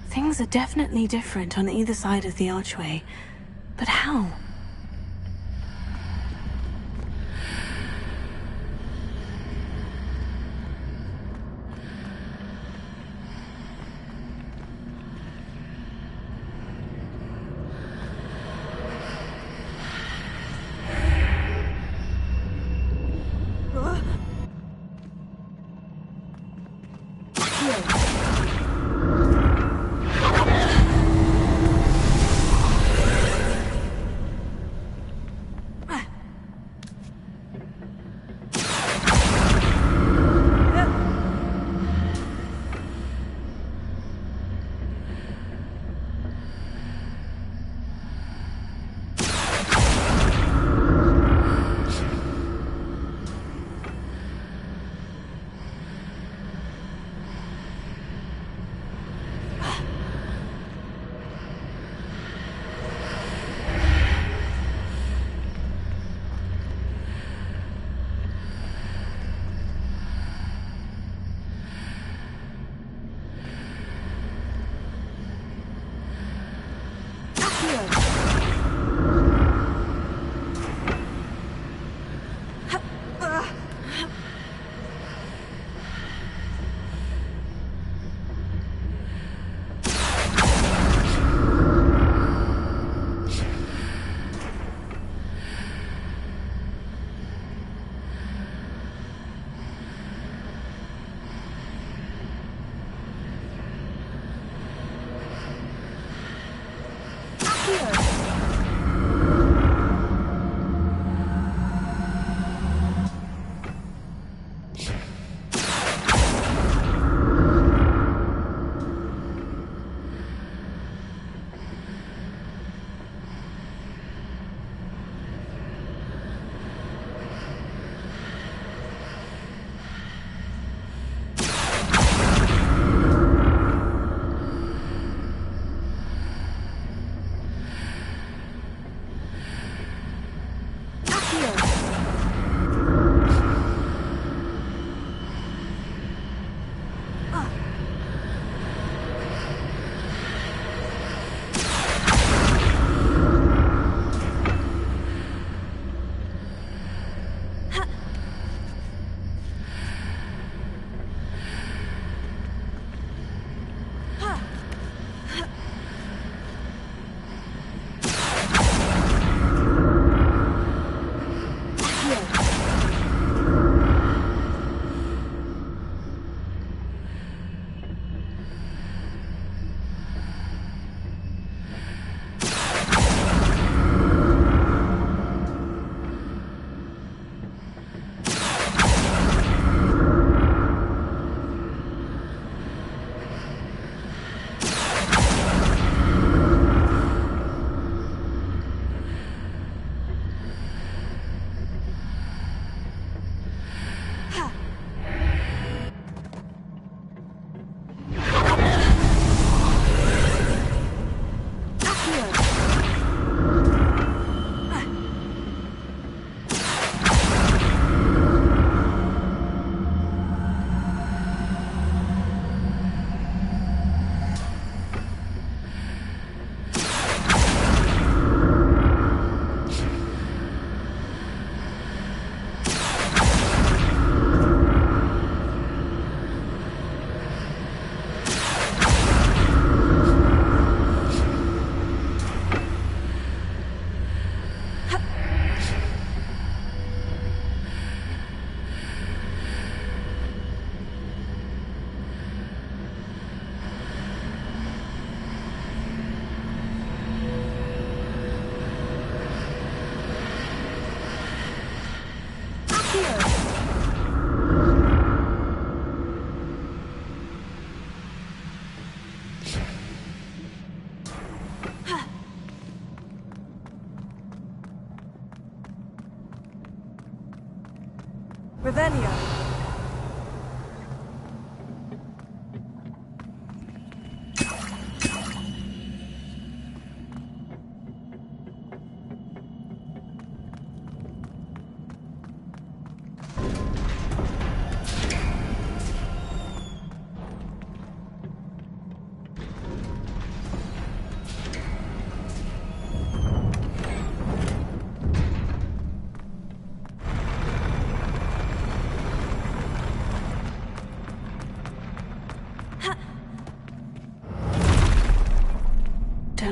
Things are definitely different on either side of the archway. But how?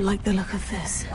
don't like the look of this.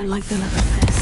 Don't like the look of this.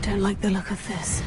Don't like the look of this.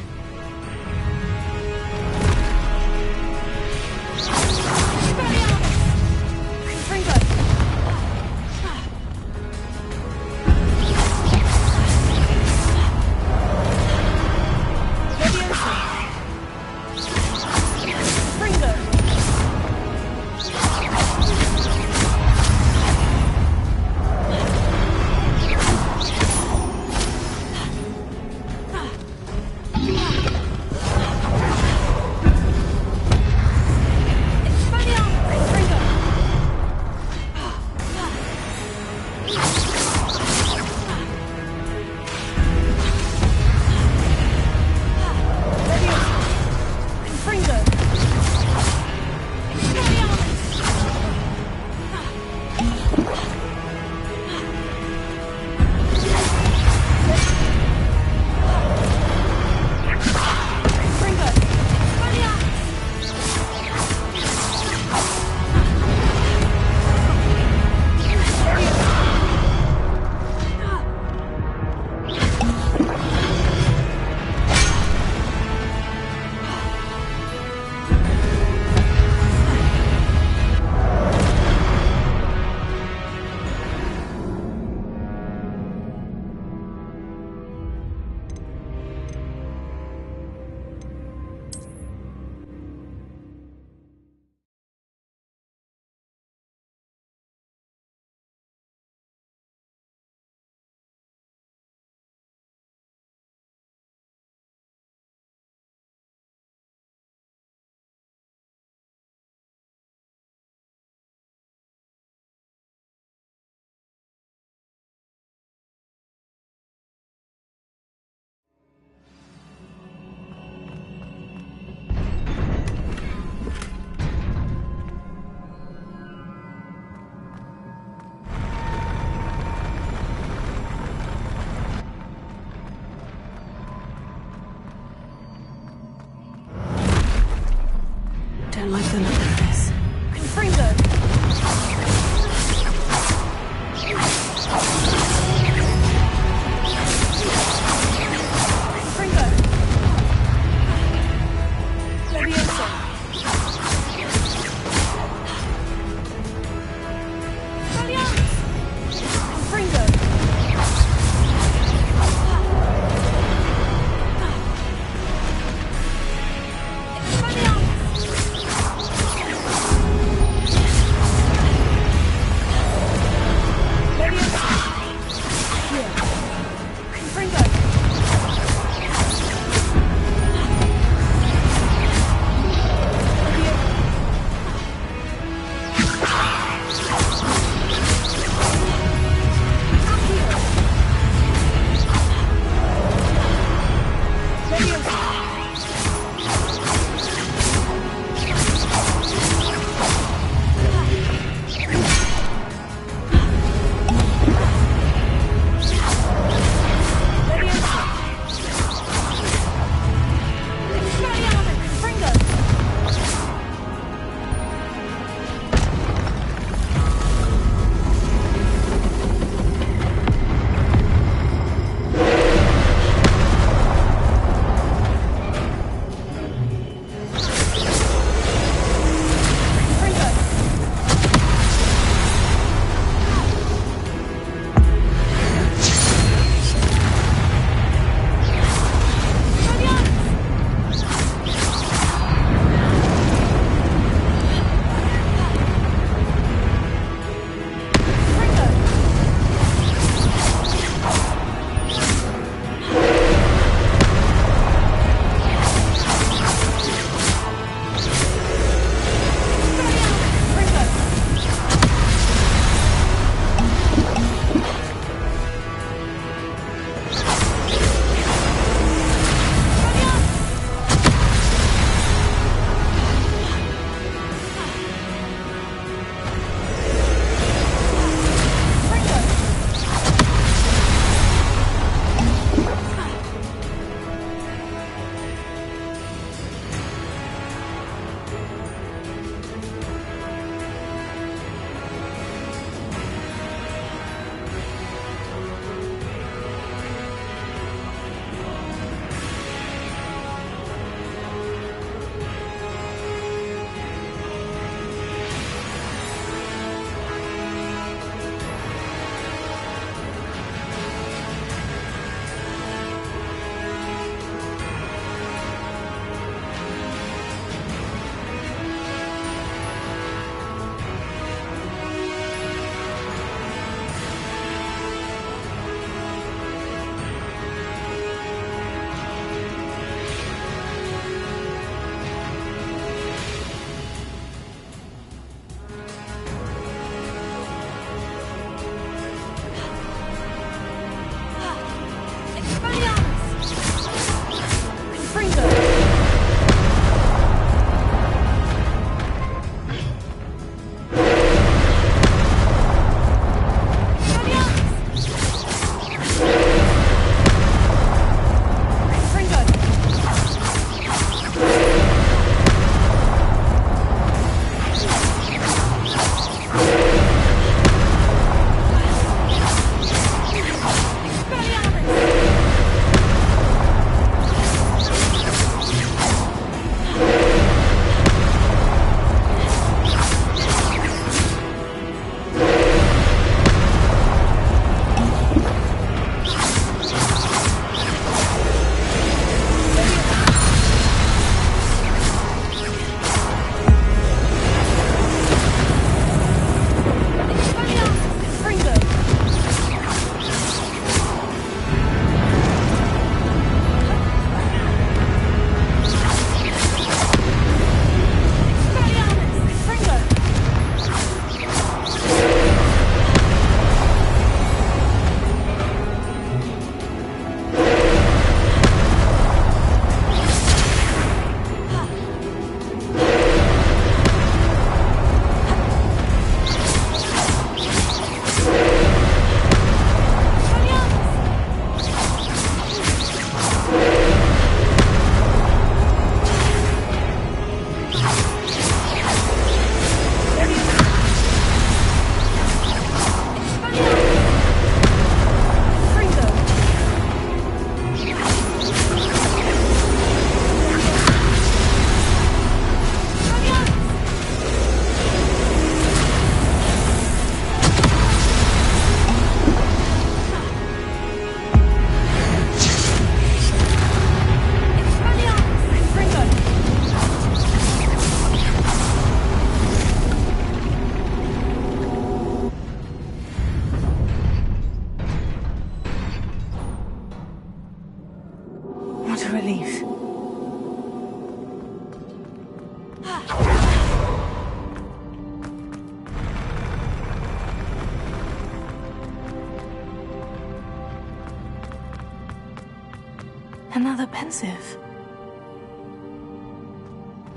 Another pensive.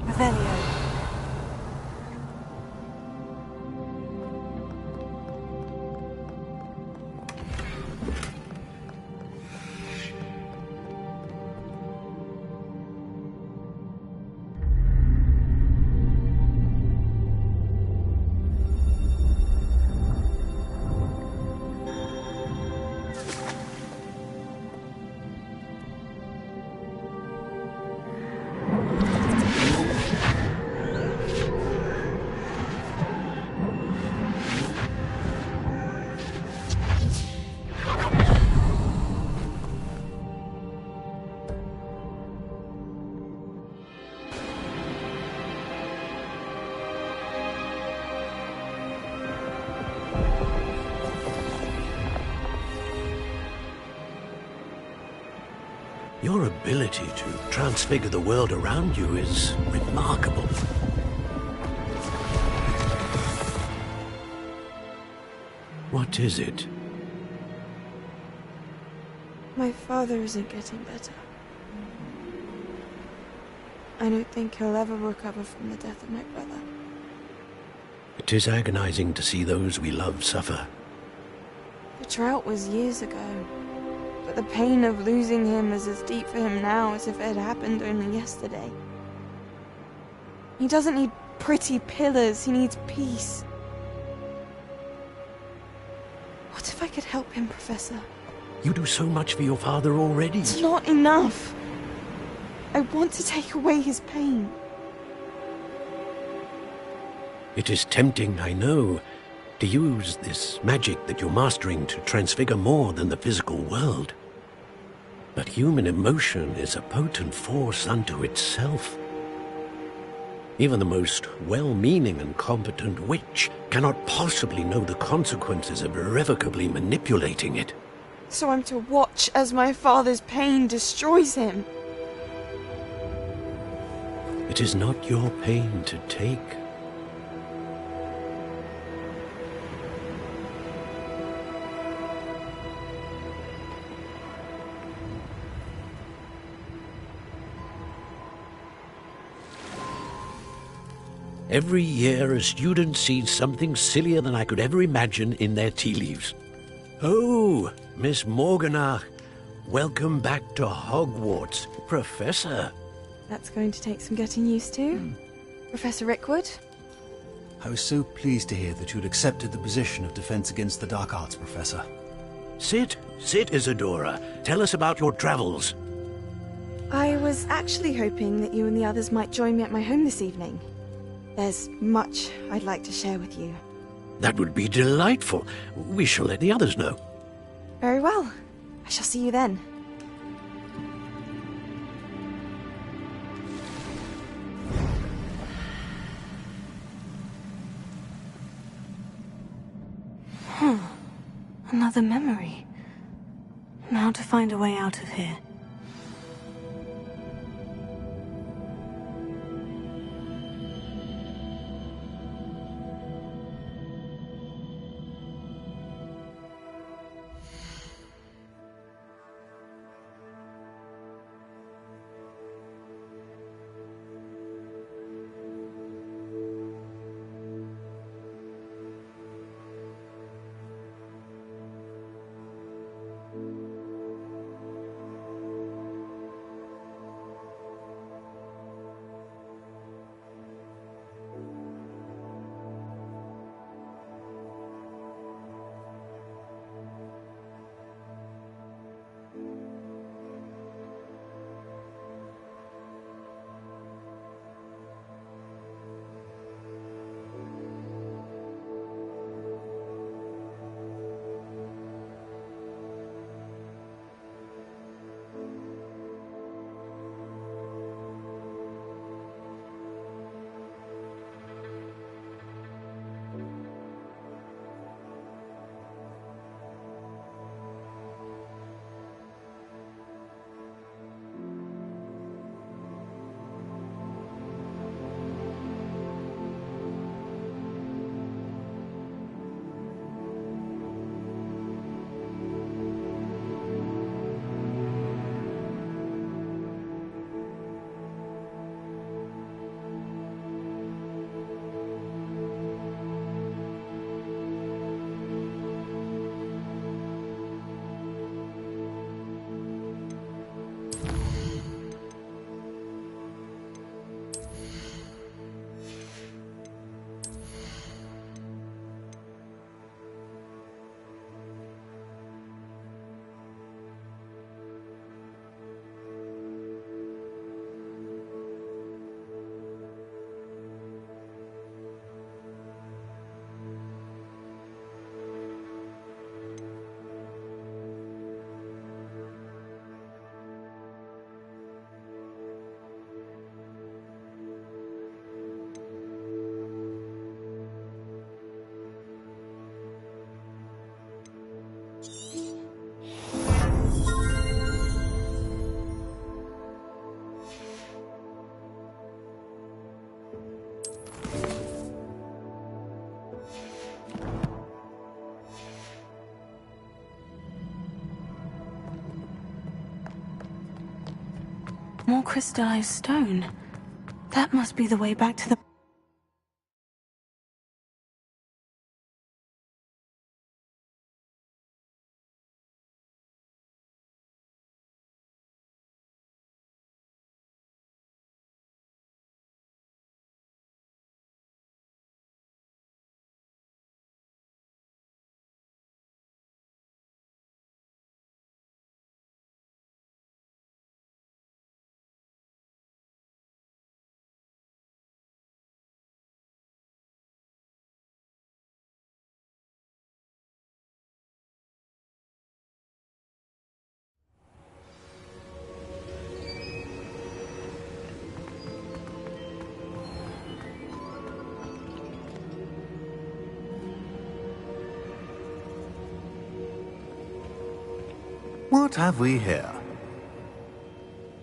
Revelio. Your ability to transfigure the world around you is remarkable. What is it? My father isn't getting better. I don't think he'll ever recover from the death of my brother. It is agonizing to see those we love suffer. The drought was years ago, but the pain of losing him is as deep for him now as if it had happened only yesterday. He doesn't need pretty pillars, he needs peace. What if I could help him, Professor? You do so much for your father already. It's not enough. I want to take away his pain. It is tempting, I know, to use this magic that you're mastering to transfigure more than the physical world. But human emotion is a potent force unto itself. Even the most well-meaning and competent witch cannot possibly know the consequences of irrevocably manipulating it. So I'm to watch as my father's pain destroys him. It is not your pain to take. Every year, a student sees something sillier than I could ever imagine in their tea leaves. Oh, Miss Morganach, welcome back to Hogwarts, Professor. That's going to take some getting used to. Professor Rickwood? I was so pleased to hear that you'd accepted the position of Defense Against the Dark Arts, Professor. Sit, Isadora. Tell us about your travels. I was actually hoping that you and the others might join me at my home this evening. There's much I'd like to share with you. That would be delightful. We shall let the others know. Very well. I shall see you then. Another memory. Now to find a way out of here. More crystallized stone. That must be the way back to the... What have we here?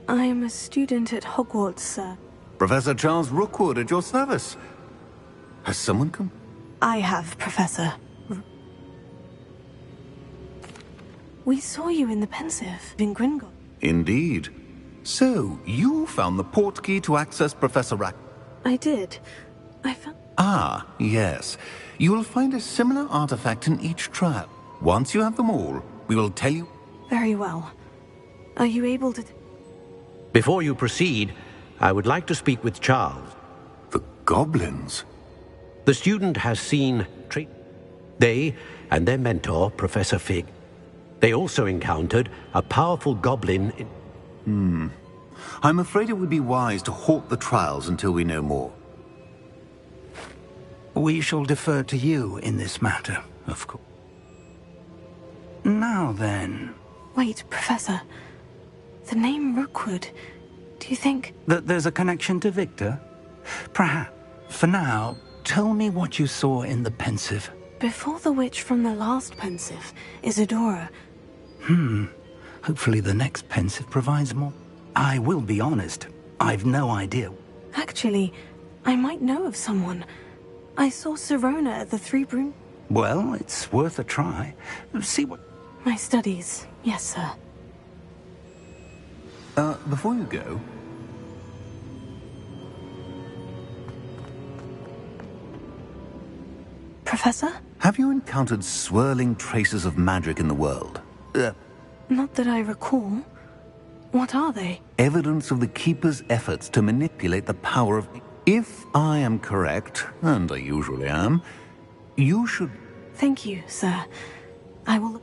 I am a student at Hogwarts, sir. Professor Charles Rookwood at your service. Has someone come? I have, Professor. We saw you in the Pensive in Gringotts. Indeed. So, you found the portkey to access Professor Rack. I did. I found... Ah, yes. You will find a similar artifact in each trial. Once you have them all, we will tell you... Very well. Are you able to... Before you proceed, I would like to speak with Charles. The goblins? The student has seen... They and their mentor, Professor Fig. They also encountered a powerful goblin in... I'm afraid it would be wise to halt the trials until we know more. We shall defer to you in this matter, of course. Now then... Wait, Professor. The name Rookwood. Do you think... That there's a connection to Victor? Perhaps. For now, tell me what you saw in the Pensive. Before the witch from the last Pensive, Isadora... Hopefully the next Pensive provides more. I will be honest. I've no idea. Actually, I might know of someone. I saw Sirona at the Three Broom... Well, it's worth a try. See what... My studies. Yes, sir. Before you go... Professor? Have you encountered swirling traces of magic in the world? Not that I recall. What are they? Evidence of the Keeper's efforts to manipulate the power of... If I am correct, and I usually am, you should... Thank you, sir. I will...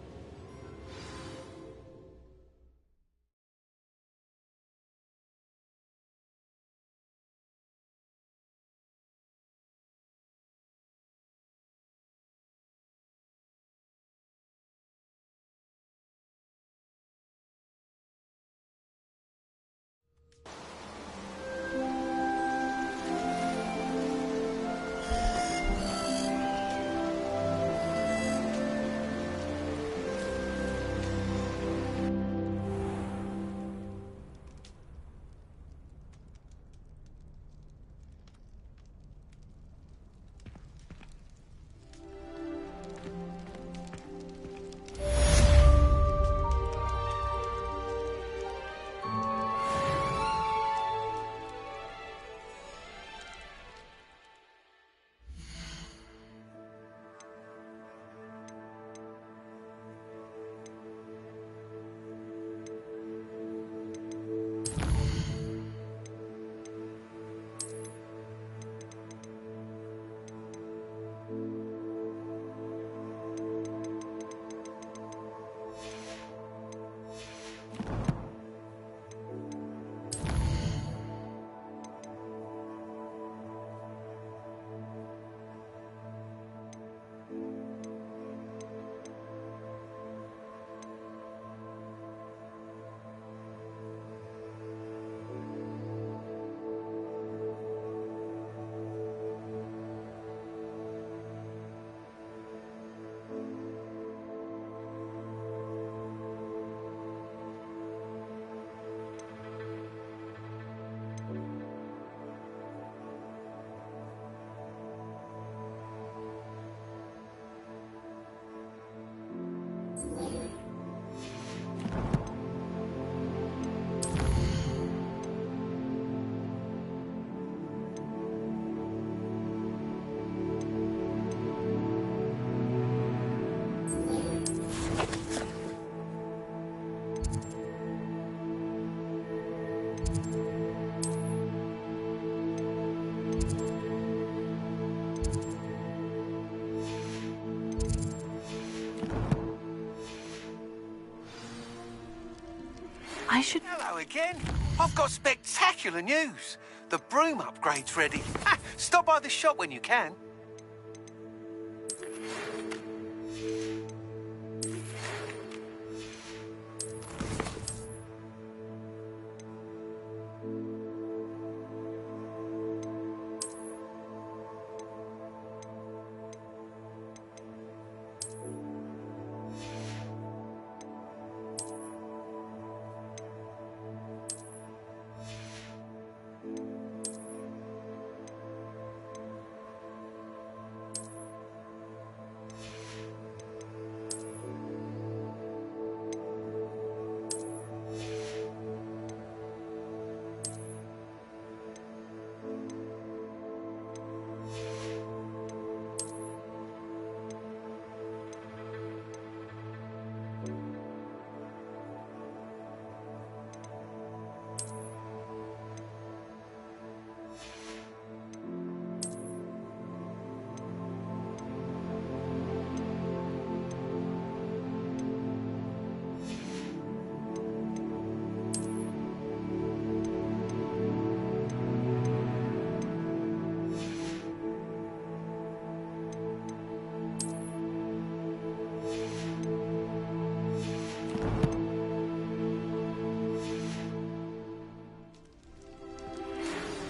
I should... Hello again. I've got spectacular news. The broom upgrade's ready. Stop by the shop when you can.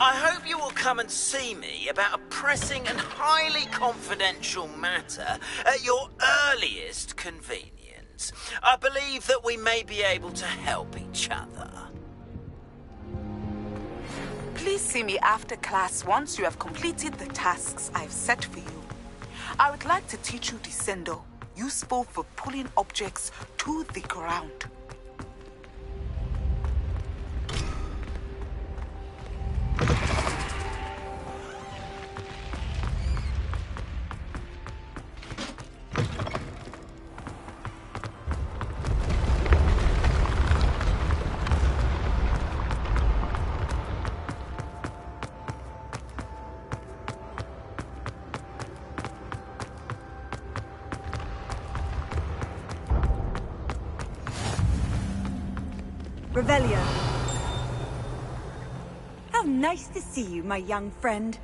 I hope you will come and see me about a pressing and highly confidential matter at your earliest convenience. I believe that we may be able to help each other. Please see me after class once you have completed the tasks I've set for you. I would like to teach you Descendo, useful for pulling objects to the ground. Revelio. How nice to see you, my young friend.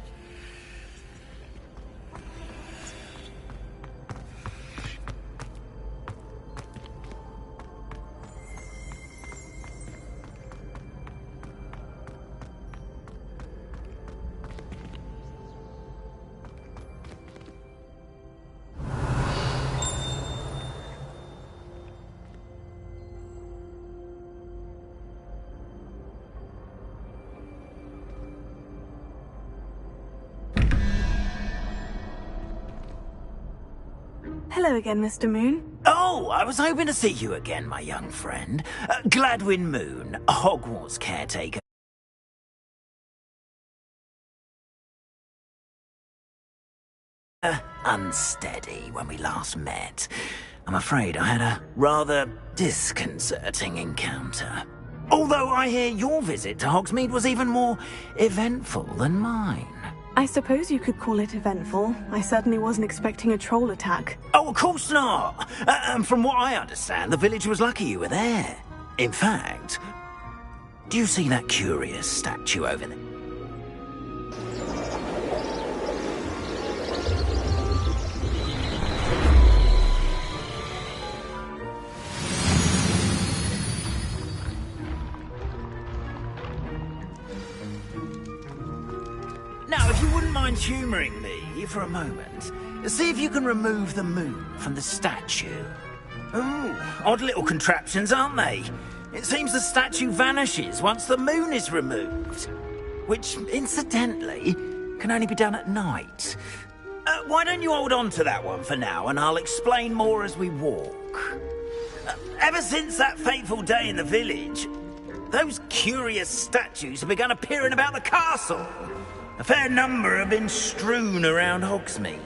Hello again, Mr. Moon. Oh, I was hoping to see you again, my young friend. Gladwin Moon, Hogwarts caretaker. Unsteady when we last met. I'm afraid I had a rather disconcerting encounter. Although I hear your visit to Hogsmeade was even more eventful than mine. I suppose you could call it eventful. I certainly wasn't expecting a troll attack. Oh, of course not! And from what I understand, the village was lucky you were there. In fact, do you see that curious statue over there? Now, if you wouldn't mind humouring me for a moment, see if you can remove the moon from the statue. Ooh, odd little contraptions, aren't they? It seems the statue vanishes once the moon is removed. Which, incidentally, can only be done at night. Why don't you hold on to that one for now, and I'll explain more as we walk. Ever since that fateful day in the village, those curious statues have begun appearing about the castle. A fair number have been strewn around Hogsmeade.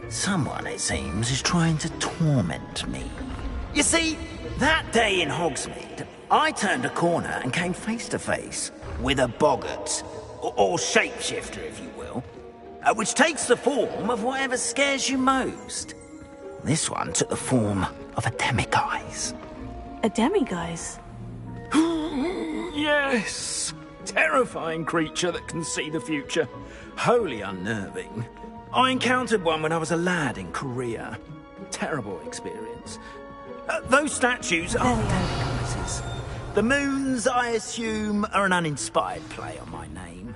Someone, it seems, is trying to torment me. You see, that day in Hogsmeade, I turned a corner and came face to face with a boggart, or shapeshifter, if you will, which takes the form of whatever scares you most. This one took the form of a demiguise. A demiguise? Yes! Terrifying creature that can see the future. Wholly unnerving. I encountered one when I was a lad in Korea. Terrible experience. Those statues are disguises. The moons, I assume, are an uninspired play on my name.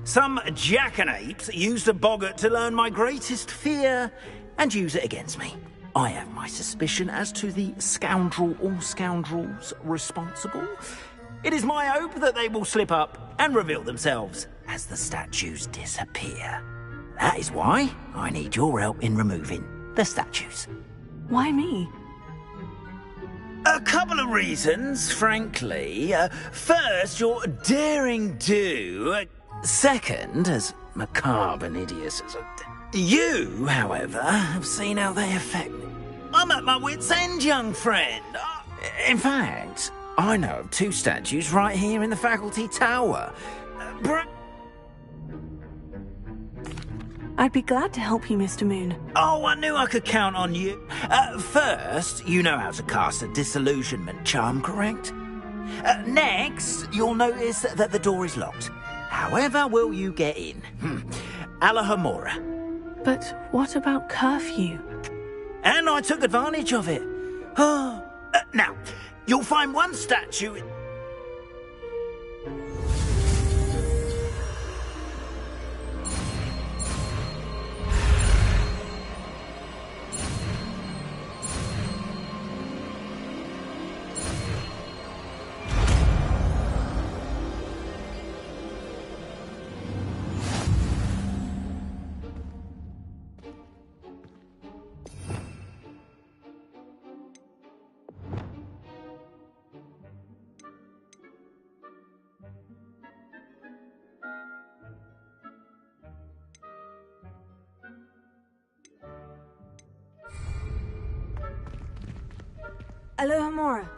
Some jackanapes used a boggart to learn my greatest fear and use it against me. I have my suspicion as to the scoundrel or scoundrels responsible. It is my hope that they will slip up and reveal themselves as the statues disappear. That is why I need your help in removing the statues. Why me? A couple of reasons, frankly. First, your daring do. Second, as macabre and hideous as you, however, have seen how they affect me. I'm at my wit's end, young friend. In fact, I know of 2 statues right here in the faculty tower. I'd be glad to help you, Mr. Moon. Oh, I knew I could count on you. First, you know how to cast a disillusionment charm, correct? Next, you'll notice that the door is locked. However will you get in? Alahomora. But what about curfew? And I took advantage of it. Now, you'll find one statue... Alohomora.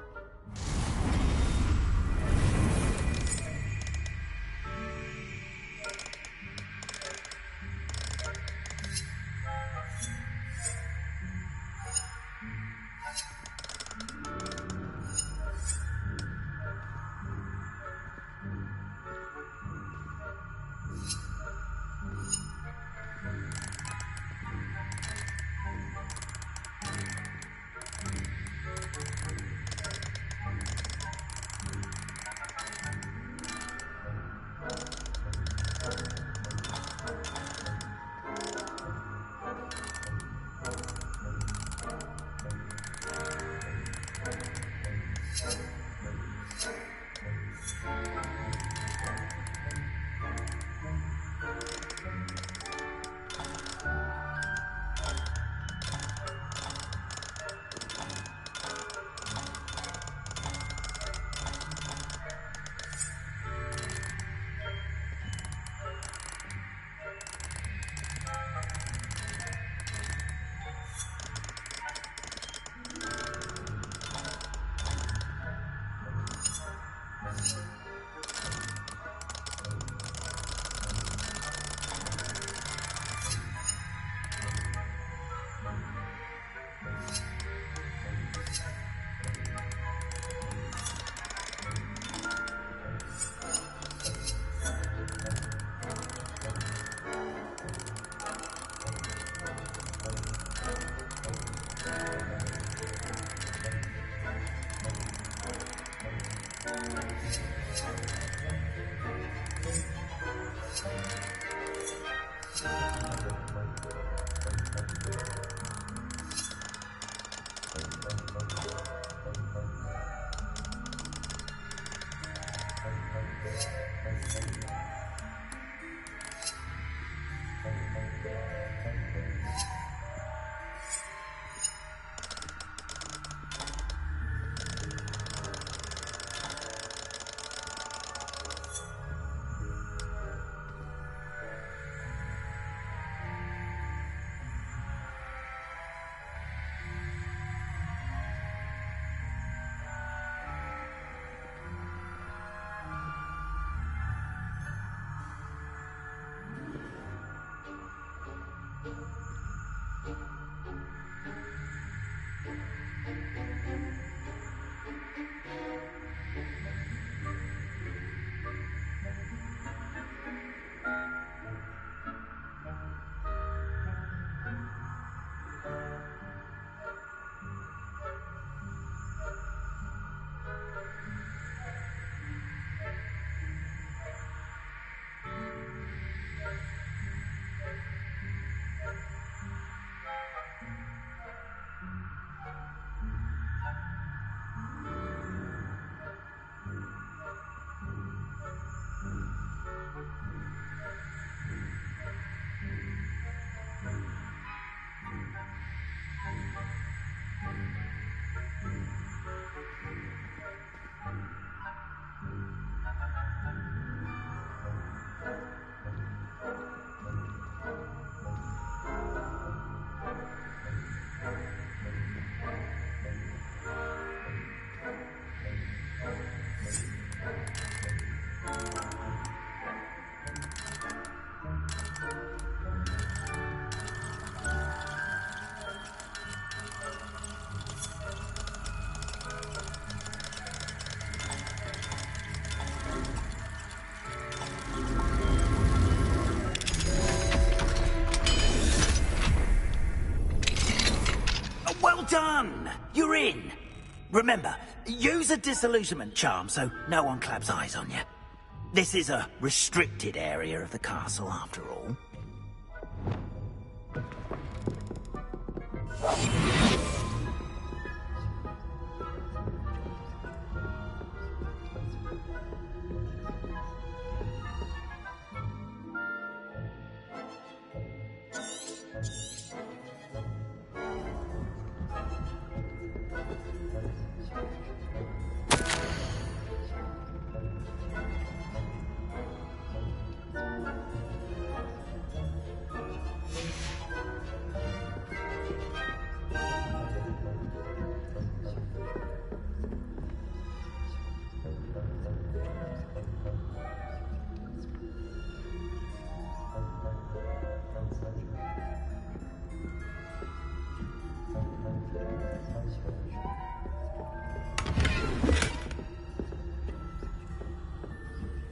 done! You're in! Remember, use a disillusionment charm so no one claps eyes on you. This is a restricted area of the castle, after all.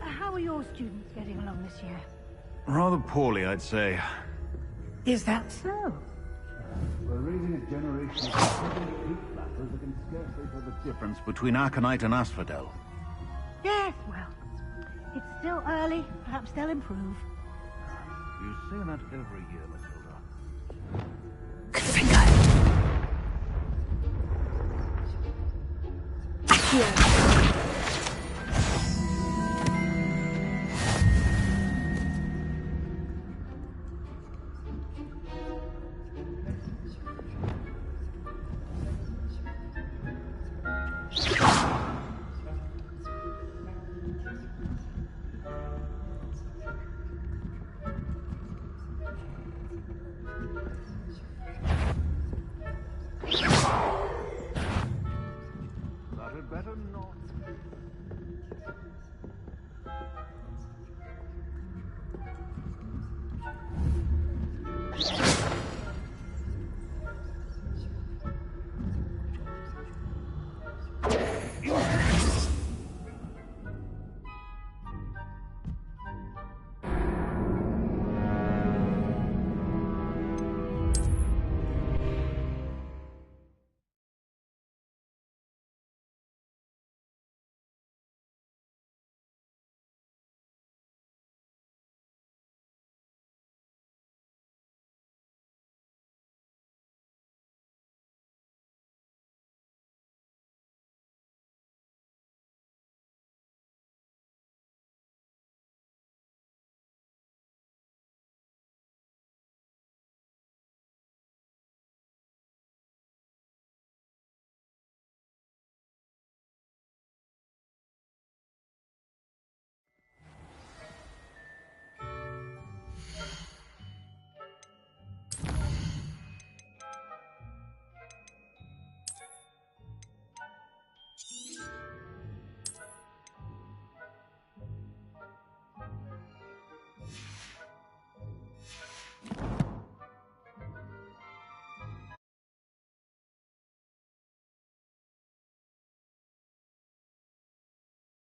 How are your students getting along this year? Rather poorly, I'd say. Is that so? We're raising a generation of peak flappers that can scarcely tell the difference between Aconite and Asphodel. Yes, well, it's still early. Perhaps they'll improve. You say that every year, Matilda. Here.